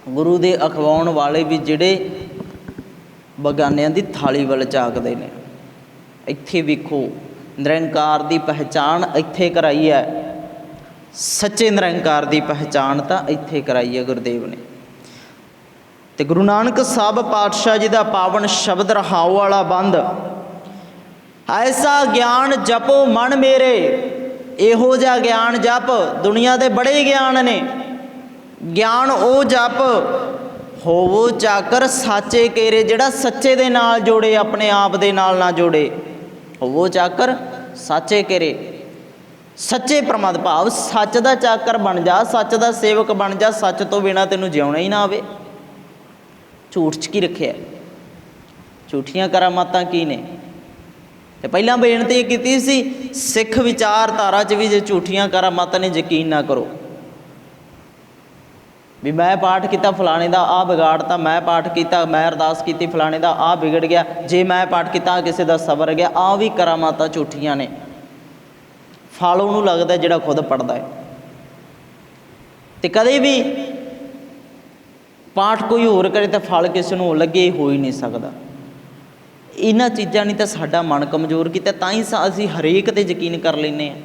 ਗੁਰੂ ਦੇ ਅਖਵਾਉਣ ਵਾਲੇ ਵੀ ਜਿਹੜੇ ਬਗਾਨਿਆਂ ਦੀ ਥਾਲੀ ਵੱਲ ਝਾਕਦੇ ਨੇ। ਇੱਥੇ ਵੇਖੋ, ਨਿਰੰਕਾਰ ਦੀ ਪਹਿਚਾਣ ਇੱਥੇ ਕਰਾਈ ਹੈ, ਸੱਚੇ ਨਿਰੰਕਾਰ ਦੀ ਪਹਿਚਾਣ ਤਾਂ ਇੱਥੇ ਕਰਾਈ ਹੈ ਗੁਰਦੇਵ ਨੇ। ਅਤੇ ਗੁਰੂ ਨਾਨਕ ਸਾਹਿਬ ਪਾਤਸ਼ਾਹ ਜੀ ਦਾ ਪਾਵਨ ਸ਼ਬਦ ਰਹਾਉ ਵਾਲਾ ਬੰਦ, ਐਸਾ ਗਿਆਨ ਜਪੋ ਮਨ ਮੇਰੇ। ਇਹੋ ਜਿਹਾ ਗਿਆਨ ਜਪ, ਦੁਨੀਆ ਦੇ ਬੜੇ ਗਿਆਨ ਨੇ, ਗਿਆਨ ਉਹ ਜਪ ਹੋਵੋ ਚਾਕਰ ਸਾਚੇ ਕੇਰੇ, ਜਿਹੜਾ ਸੱਚੇ ਦੇ ਨਾਲ ਜੋੜੇ, ਆਪਣੇ ਆਪ ਦੇ ਨਾਲ ਨਾ ਜੋੜੇ। ਹੋਵੋ ਚਾਕਰ ਸਾਚੇ ਕੇਰੇ, ਸੱਚੇ ਪ੍ਰਮਾਦ ਭਾਵ ਸੱਚ ਦਾ ਚਾਕਰ ਬਣ ਜਾ, ਸੱਚ ਦਾ ਸੇਵਕ ਬਣ ਜਾ। ਸੱਚ ਤੋਂ ਬਿਨਾਂ ਤੈਨੂੰ ਜਿਉਣਾ ਹੀ ਨਾ ਆਵੇ। ਝੂਠ 'ਚ ਕੀ ਰੱਖਿਆ? ਝੂਠੀਆਂ ਕਰਾਮਾਤਾਂ ਕੀ ਨੇ? ਅਤੇ ਪਹਿਲਾਂ ਬੇਨਤੀ ਇਹ ਕੀਤੀ ਸੀ, ਸਿੱਖ ਵਿਚਾਰਧਾਰਾ 'ਚ ਵੀ ਜੇ ਝੂਠੀਆਂ ਕਰਾਮਾਤਾਂ ਨੇ, ਯਕੀਨ ਨਾ ਕਰੋ ਵੀ ਮੈਂ ਪਾਠ ਕੀਤਾ ਫਲਾਣੇ ਦਾ ਆਹ ਵਿਗਾੜਤਾ, ਮੈਂ ਪਾਠ ਕੀਤਾ, ਮੈਂ ਅਰਦਾਸ ਕੀਤੀ ਫਲਾਣੇ ਦਾ ਆਹ ਵਿਗੜ ਗਿਆ, ਜੇ ਮੈਂ ਪਾਠ ਕੀਤਾ ਕਿਸੇ ਦਾ ਸਬਰ ਗਿਆ। ਆਹ ਵੀ ਕਰਾਮਾਤਾਂ ਝੂਠੀਆਂ ਨੇ। ਫਲ ਉਹਨੂੰ ਲੱਗਦਾ ਜਿਹੜਾ ਖੁਦ ਪੜ੍ਹਦਾ ਹੈ। ਅਤੇ ਕਦੇ ਵੀ ਪਾਠ ਕੋਈ ਹੋਰ ਕਰੇ ਤਾਂ ਫਲ ਕਿਸੇ ਨੂੰ ਲੱਗੇ, ਹੋ ਹੀ ਨਹੀਂ ਸਕਦਾ। ਇਹਨਾਂ ਚੀਜ਼ਾਂ ਨੇ ਤਾਂ ਸਾਡਾ ਮਨ ਕਮਜ਼ੋਰ ਕੀਤਾ, ਤਾਂ ਹੀ ਅਸੀਂ ਹਰੇਕ 'ਤੇ ਯਕੀਨ ਕਰ ਲੈਂਦੇ ਹਾਂ।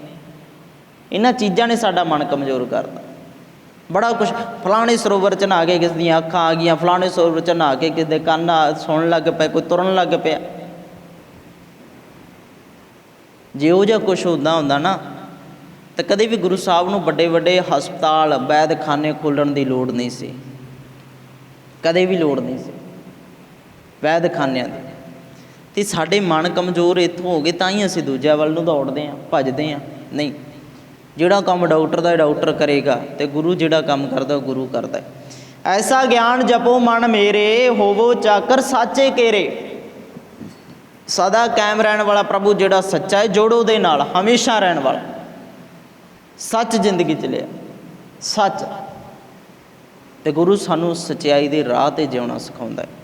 इन्हां चीज़ां ने साडा मन कमज़ोर करता। बड़ा कुछ फलाने सरोवर च नहा के किस दियां अखां आ गईयां, फलाने सरोवर च नहा के किस दे कंन सुनन लग पे, कोई तुरन लग पिया। जे वो जिहा कुछ होंदा ना तो कदे भी गुरु साहब नूं वड्डे वड्डे हस्पताल वैदखाने खोलण दी लोड़ नहीं सी, कदे भी लोड़ नहीं सी वैदखानिਆਂ ਦੀ। तो साडे मन कमज़ोर इत्थों हो गए तां ही असीं दूजिਆਂ ਵੱਲ ਨੂੰ दौड़ते हैं, भजते हैं। नहीं, जिहड़ा काम डॉक्टर का डॉक्टर करेगा तो गुरु जिहड़ा काम करदा गुरु करदा है। ऐसा ज्ञान जपो मन मेरे, होवो चाकर साचे केरे। सदा कायम रहने वाला प्रभु जिहड़ा सच्चा है, जोड़ो दे नाल हमेशा रहने वाला, सच जिंदगी च लिया सच। तो गुरु सानू सच्चाई के राह ते जिउणा सिखाउंदा है।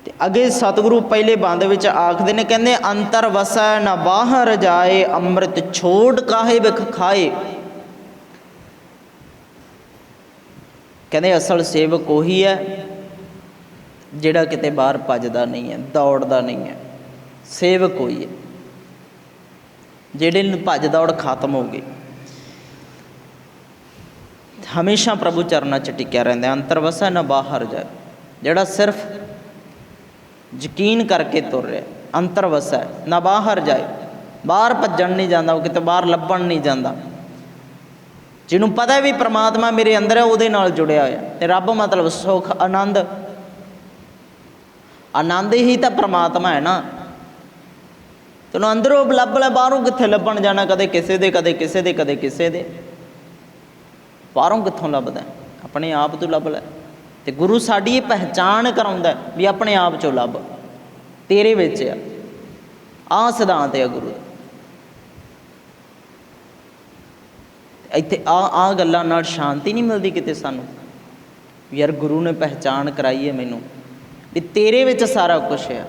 ते अगे सतगुरु पहले बंद विच आखदे ने, कहंदे अंतर वसै न बाहर जाए, अमृत छोड़ काहे विख खाए। कहंदे असल सेवक उही है जिहड़ा किते बाहर भजदा नहीं है, दौड़दा नहीं है। सेवक उही है जिहड़े भज दौड़ खत्म हो गई, हमेशा प्रभु चरणा च टिक्या रहिंदा। अंतर वसै न बाहर जाए, जिहड़ा सिर्फ यकीन करके तुर रहा, अंतर वसै न बाहर जाए, बाहर भज्जण नहीं जाता, वो किते बाहर लभण नहीं जाता। जिन्होंने पता भी परमात्मा मेरे अंदर है, उहदे नाल जुड़िया होया। ते रब मतलब सुख आनंद, आनंद ही तो परमात्मा है ना। तेन अंदरों लभ लै, बाहरों कित्थे लभण जाना, कदे किसे दे कदे किसे दे कदे किसे दे, बाहरों कित्थों लभदा, अपने आप तो लभ लै। ते गुरु साडी ये पहचान कराउंदा भी अपने आप चो लभ, तेरे विच आ सिद्धांत है गुरु दा। इत्थे आ गल्लां नाल शांति नहीं मिलती किते सानू, यार गुरु ने पहचान कराई है मैनू भी तेरे विच सारा कुछ है,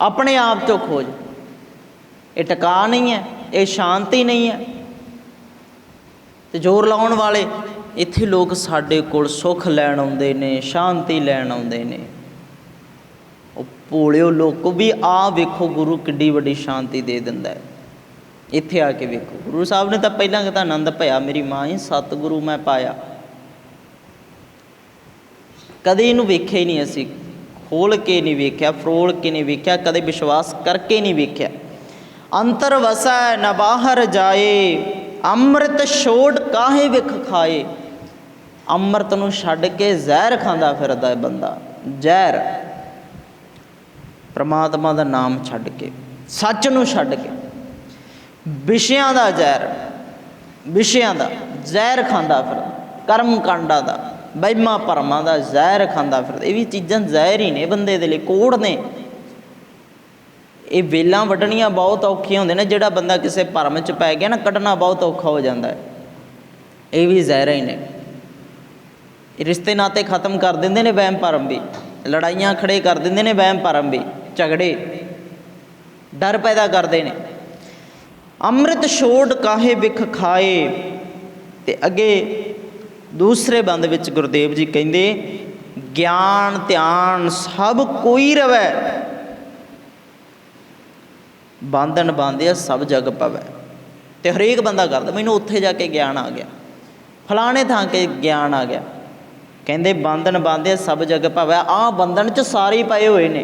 अपने आप चो खोज। ये टका नहीं है, ये शांति नहीं है। तो जोर लाउण वाले इत्थे लोग साडे कोल सुख लैण आउंदे ने, शांति लैण आउंदे ने। ओ भोलिओ लोको भी आ वेखो गुरु किड्डी वड्डी शांति दे दिंदा है। इत्थे आके वेखो, गुरु साहब ने तो पहलां कहता आनंद भया मेरी माँ ही, सतगुरु मैं पाया। कदे इनू वेख्या ही नहीं, असी खोल के नहीं वेख्या, फरोल के नहीं वेख्या, कदे विश्वास करके नहीं वेख्या। अंतर वसै न बाहर जाए, अमृत छोड़ काहे विख खाए। अमृत नूं छड्ड के जहर खांदा फिरदा है बंदा, जहर परमात्मा दा नाम छड्ड के, सच नूं छड्ड के, विषयां दा जहर, विषयां दा जहर खांदा फिरदा, कर्म कांडा दा, वहमां भरमां दा जहर खांदा फिरदा। ये भी चीज़ां जहर ही ने बंदे दे लई, कोड़ ने। ये वेलां वड्डणियां बहुत औखियां होंदियां ने, जिहड़ा बंदा किसी भरम च पै गया ना, कड्ढना बहुत औखा हो जाता है। ये भी जहर ही ने, रिश्ते नाते खत्म कर देंदे ने वहम भरम भी, लड़ाइयां खड़े कर देंदे ने वहम भरम भी, झगड़े डर पैदा करते हैं। अमृत छोड़ काहे विख खाए। ते अगे दूसरे बंद विच गुरुदेव जी कहंदे, ज्ञान ध्यान सब कोई रवै, बांधन बांधिया सब जग पवै। तो हरेक बंदा करदा मैनूं उत्थे जाके ज्ञान आ गया, फलाने थां के ज्ञान आ गया। कहंदे बंधन बांधिया सब जग पवै। आ बंधन च सारे ही पए हुए ने।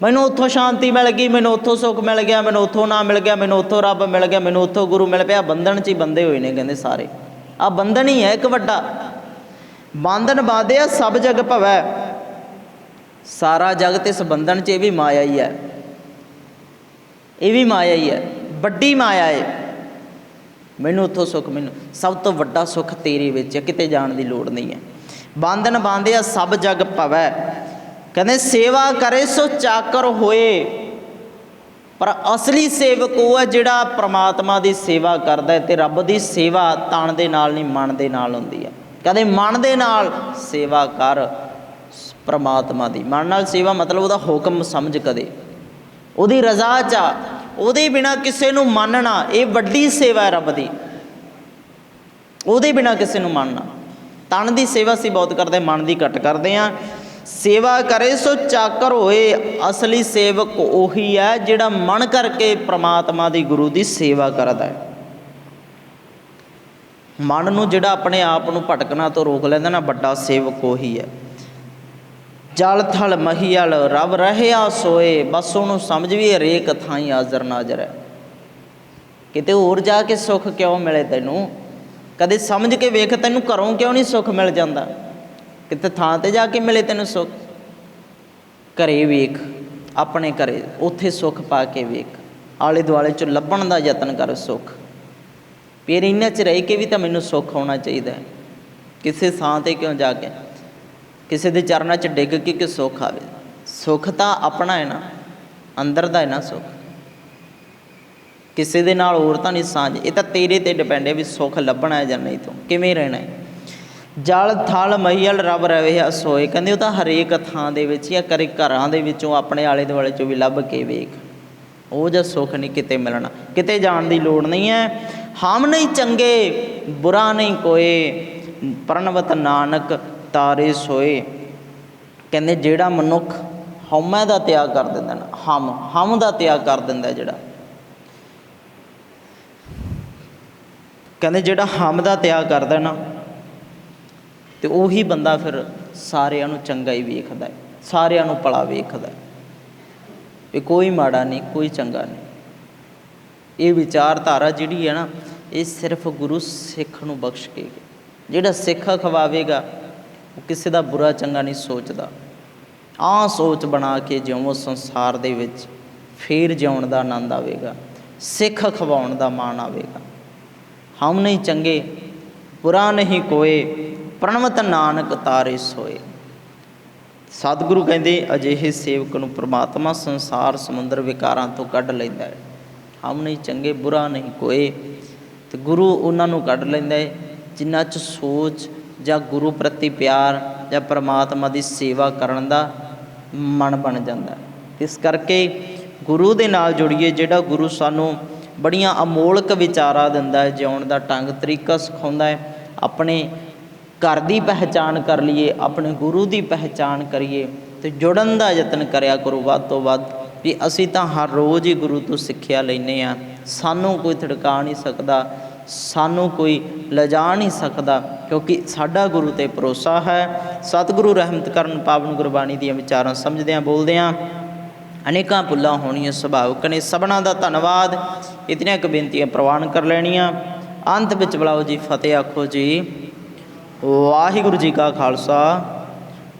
मैनूं उत्थों शांति मिल गई, मैनूं उत्थों सुख मिल गया, मैनूं उत्थों ना मिल गया, मैनूं उत्थों रब मिल गया, मैनूं उत्थों गुरु मिल पिया। बंधन च ही बंधे हुए ने कहंदे सारे। आ बंधन ही है एक वड्डा। बंधन बांधिया सब जग पवै। सारा जगत इस बंधन च, ये भी माया ही है, ये भी माया ही है, वड्डी माया है। मैनूं उत्थों सुख, मैनूं सब तो वड्डा सुख तेरे विच है, किते जाण दी लोड़ नहीं है। बंधन बांधिया सब जग पवै। कहंदे सेवा करे सो चाकर होए। पर असली सेवक वो है जिहड़ा परमात्मा की सेवा करदा है। ते रब की सेवा तन दे नाल नहीं, मन दे नाल हुंदी है। कहंदे मन दे नाल सेवा कर परमात्मा की। मन नाल सेवा मतलब उहदा हुक्म समझ, कदे उहदी रज़ा चा, उहदे बिना किसी नूं मानना, ये वड्डी सेवा है रब दी। उहदे बिना किसी नूं मानना। तन की सेवा असीं बहुत करते, मन की घट करते हैं। सेवा करे सो चाकर होए। असली सेवक उही है जिहड़ा मन करके परमात्मा की गुरु की सेवा करदा है। ਮਨ ਨੂੰ ਜਿਹੜਾ ਆਪਣੇ ਆਪ ਨੂੰ ਭਟਕਣਾ ਤੋਂ ਰੋਕ ਲੈਂਦਾ ਨਾ, ਵੱਡਾ ਸੇਵਕ ਉਹੀ ਹੈ। ਜਲ ਥਲ ਮਹੀਅਲ ਰਬ ਰਹਿਆ ਸੋਏ, ਬਸ ਉਹਨੂੰ ਸਮਝ ਵੀ ਹਰੇਕ ਥਾਈਂ ਹਾਜ਼ਰ ਨਾਜ਼ਰ ਹੈ। ਕਿਤੇ ਹੋਰ ਜਾ ਕੇ ਸੁੱਖ ਕਿਉਂ ਮਿਲੇ ਤੈਨੂੰ, ਕਦੇ ਸਮਝ ਕੇ ਵੇਖ, ਤੈਨੂੰ ਘਰੋਂ ਕਿਉਂ ਨਹੀਂ ਸੁੱਖ ਮਿਲ ਜਾਂਦਾ, ਕਿਤੇ ਥਾਂ 'ਤੇ ਜਾ ਕੇ ਮਿਲੇ ਤੈਨੂੰ ਸੁੱਖ। ਘਰੇ ਵੇਖ, ਆਪਣੇ ਘਰੇ, ਉੱਥੇ ਸੁੱਖ ਪਾ ਕੇ ਵੇਖ, ਆਲੇ ਦੁਆਲੇ 'ਚ ਲੱਭਣ ਦਾ ਯਤਨ ਕਰ ਸੁੱਖ। ਫਿਰ ਇਹਨਾਂ 'ਚ ਰਹਿ ਕੇ ਵੀ ਤਾਂ ਮੈਨੂੰ ਸੁੱਖ ਆਉਣਾ ਚਾਹੀਦਾ ਹੈ। ਕਿਸੇ ਥਾਂ 'ਤੇ ਕਿਉਂ ਜਾ ਕੇ, ਕਿਸੇ ਦੇ ਚਰਨਾਂ 'ਚ ਡਿੱਗ ਕੇ ਕਿ ਸੁੱਖ ਆਵੇ। ਸੁੱਖ ਤਾਂ ਆਪਣਾ ਹੈ ਨਾ, ਅੰਦਰ ਦਾ ਹੈ ਨਾ ਸੁੱਖ, ਕਿਸੇ ਦੇ ਨਾਲ ਹੋਰ ਤਾਂ ਨਹੀਂ ਸਾਂਝ। ਇਹ ਤਾਂ ਤੇਰੇ 'ਤੇ ਡਿਪੈਂਡ ਹੈ ਵੀ ਸੁੱਖ ਲੱਭਣਾ ਹੈ ਜਾਂ ਨਹੀਂ, ਤੂੰ ਕਿਵੇਂ ਰਹਿਣਾ ਹੈ। ਜਲ ਥਲ ਮਹੀਅਲ ਰਬ ਰਹਿਆ ਸੋਏ, ਕਹਿੰਦੇ ਉਹ ਤਾਂ ਹਰੇਕ ਥਾਂ ਦੇ ਵਿੱਚ ਜਾਂ ਕਰੇ ਘਰਾਂ ਦੇ ਵਿੱਚੋਂ, ਆਪਣੇ ਆਲੇ ਦੁਆਲੇ 'ਚੋਂ ਵੀ ਲੱਭ ਕੇ ਵੇਖ, ਉਹ ਜਿਹਾ ਸੁੱਖ ਨਹੀਂ ਕਿਤੇ ਮਿਲਣਾ। ਕਿਤੇ ਜਾਣ ਦੀ ਲੋੜ ਨਹੀਂ ਹੈ। ਹਮ ਨਹੀਂ ਚੰਗੇ ਬੁਰਾ ਨਹੀਂ ਕੋਏ, ਪ੍ਰਣਵਤ ਨਾਨਕ ਤਾਰੇ ਸੋਏ। ਕਹਿੰਦੇ ਜਿਹੜਾ ਮਨੁੱਖ ਹਉਮੈ ਦਾ ਤਿਆਗ ਕਰ ਦਿੰਦਾ ਨਾ, ਹਮ ਦਾ ਤਿਆਗ ਕਰ ਦਿੰਦਾ, ਜਿਹੜਾ ਕਹਿੰਦੇ ਜਿਹੜਾ ਹਮ ਦਾ ਤਿਆਗ ਕਰਦਾ ਨਾ, ਅਤੇ ਉਹੀ ਬੰਦਾ ਫਿਰ ਸਾਰਿਆਂ ਨੂੰ ਚੰਗਾ ਹੀ ਵੇਖਦਾ ਹੈ, ਸਾਰਿਆਂ ਨੂੰ ਭਲਾ ਵੇਖਦਾ ਵੀ ਕੋਈ ਮਾੜਾ ਨਹੀਂ, ਕੋਈ ਚੰਗਾ ਨਹੀਂ। ਇਹ ਵਿਚਾਰਧਾਰਾ ਜਿਹੜੀ ਹੈ ਨਾ, ਇਹ ਸਿਰਫ ਗੁਰੂ ਸਿੱਖ ਨੂੰ ਬਖਸ਼ ਕੇ, ਜਿਹੜਾ ਸਿੱਖ ਖਵਾਵੇਗਾ ਉਹ ਕਿਸੇ ਦਾ ਬੁਰਾ ਚੰਗਾ ਨਹੀਂ ਸੋਚਦਾ। ਆਹ ਸੋਚ ਬਣਾ ਕੇ ਜਿਉਂ ਸੰਸਾਰ ਦੇ ਵਿੱਚ, ਫੇਰ ਜਿਉਣ ਦਾ ਆਨੰਦ ਆਵੇਗਾ, ਸਿੱਖ ਖਵਾਉਣ ਦਾ ਮਾਣ ਆਵੇਗਾ। ਹਮ ਨਹੀਂ ਚੰਗੇ ਬੁਰਾ ਨਹੀਂ ਕੋਏ, ਪ੍ਰਣਵਤ ਨਾਨਕ ਤਾਰੇ ਸੋਏ। ਸਤਿਗੁਰੂ ਕਹਿੰਦੇ ਅਜਿਹੇ ਸੇਵਕ ਨੂੰ ਪ੍ਰਮਾਤਮਾ ਸੰਸਾਰ ਸਮੁੰਦਰ ਵਿਕਾਰਾਂ ਤੋਂ ਕੱਢ ਲੈਂਦਾ ਹੈ। ਹਮ ਨਹੀਂ ਚੰਗੇ ਬੁਰਾ ਨਹੀਂ ਕੋਏ, ਅਤੇ ਗੁਰੂ ਉਹਨਾਂ ਨੂੰ ਕੱਢ ਲੈਂਦਾ ਹੈ ਜਿਨ੍ਹਾਂ 'ਚ ਸੋਚ ਜਾਂ ਗੁਰੂ ਪ੍ਰਤੀ ਪਿਆਰ ਜਾਂ ਪਰਮਾਤਮਾ ਦੀ ਸੇਵਾ ਕਰਨ ਦਾ ਮਨ ਬਣ ਜਾਂਦਾ। ਇਸ ਕਰਕੇ ਗੁਰੂ ਦੇ ਨਾਲ ਜੁੜੀਏ, ਜਿਹੜਾ ਗੁਰੂ ਸਾਨੂੰ ਬੜੀਆਂ ਅਮੋਲਕ ਵਿਚਾਰਾਂ ਦਿੰਦਾ ਹੈ, ਜਿਉਣ ਦਾ ਢੰਗ ਤਰੀਕਾ ਸਿਖਾਉਂਦਾ ਹੈ। ਆਪਣੇ ਘਰ ਦੀ ਪਹਿਚਾਣ ਕਰ ਲਈਏ, ਆਪਣੇ ਗੁਰੂ ਦੀ ਪਹਿਚਾਣ ਕਰੀਏ, ਅਤੇ ਜੁੜਨ ਦਾ ਯਤਨ ਕਰਿਆ ਕਰੋ ਵੱਧ ਤੋਂ ਵੱਧ, ਵੀ ਅਸੀਂ ਤਾਂ ਹਰ ਰੋਜ਼ ਹੀ ਗੁਰੂ ਤੋਂ ਸਿੱਖਿਆ ਲੈਂਦੇ ਹਾਂ, ਸਾਨੂੰ ਕੋਈ ਥੜਕਾ ਨਹੀਂ ਸਕਦਾ, ਸਾਨੂੰ ਕੋਈ ਲਿਜਾ ਨਹੀਂ ਸਕਦਾ, ਕਿਉਂਕਿ ਸਾਡਾ ਗੁਰੂ 'ਤੇ ਭਰੋਸਾ ਹੈ। ਸਤਿਗੁਰੂ ਰਹਿਮਤ ਕਰਨ, ਪਾਵਨ ਗੁਰਬਾਣੀ ਦੀਆਂ ਵਿਚਾਰਾਂ ਸਮਝਦਿਆਂ ਬੋਲਦਿਆਂ ਅਨੇਕਾਂ ਭੁੱਲਾਂ ਹੋਣੀਆਂ ਸੁਭਾਵਿਕ ਨੇ। ਸਭਨਾਂ ਦਾ ਧੰਨਵਾਦ। ਇਤਨੀਆਂ ਕੁ ਬੇਨਤੀਆਂ ਪ੍ਰਵਾਨ ਕਰ ਲੈਣੀਆਂ। ਅੰਤ ਵਿੱਚ ਬੁਲਾਓ ਜੀ ਫਤਿਹ ਆਖੋ ਜੀ। ਵਾਹਿਗੁਰੂ ਜੀ ਕਾ ਖਾਲਸਾ,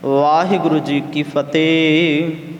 ਵਾਹਿਗੁਰੂ ਜੀ ਕੀ ਫਤਿਹ।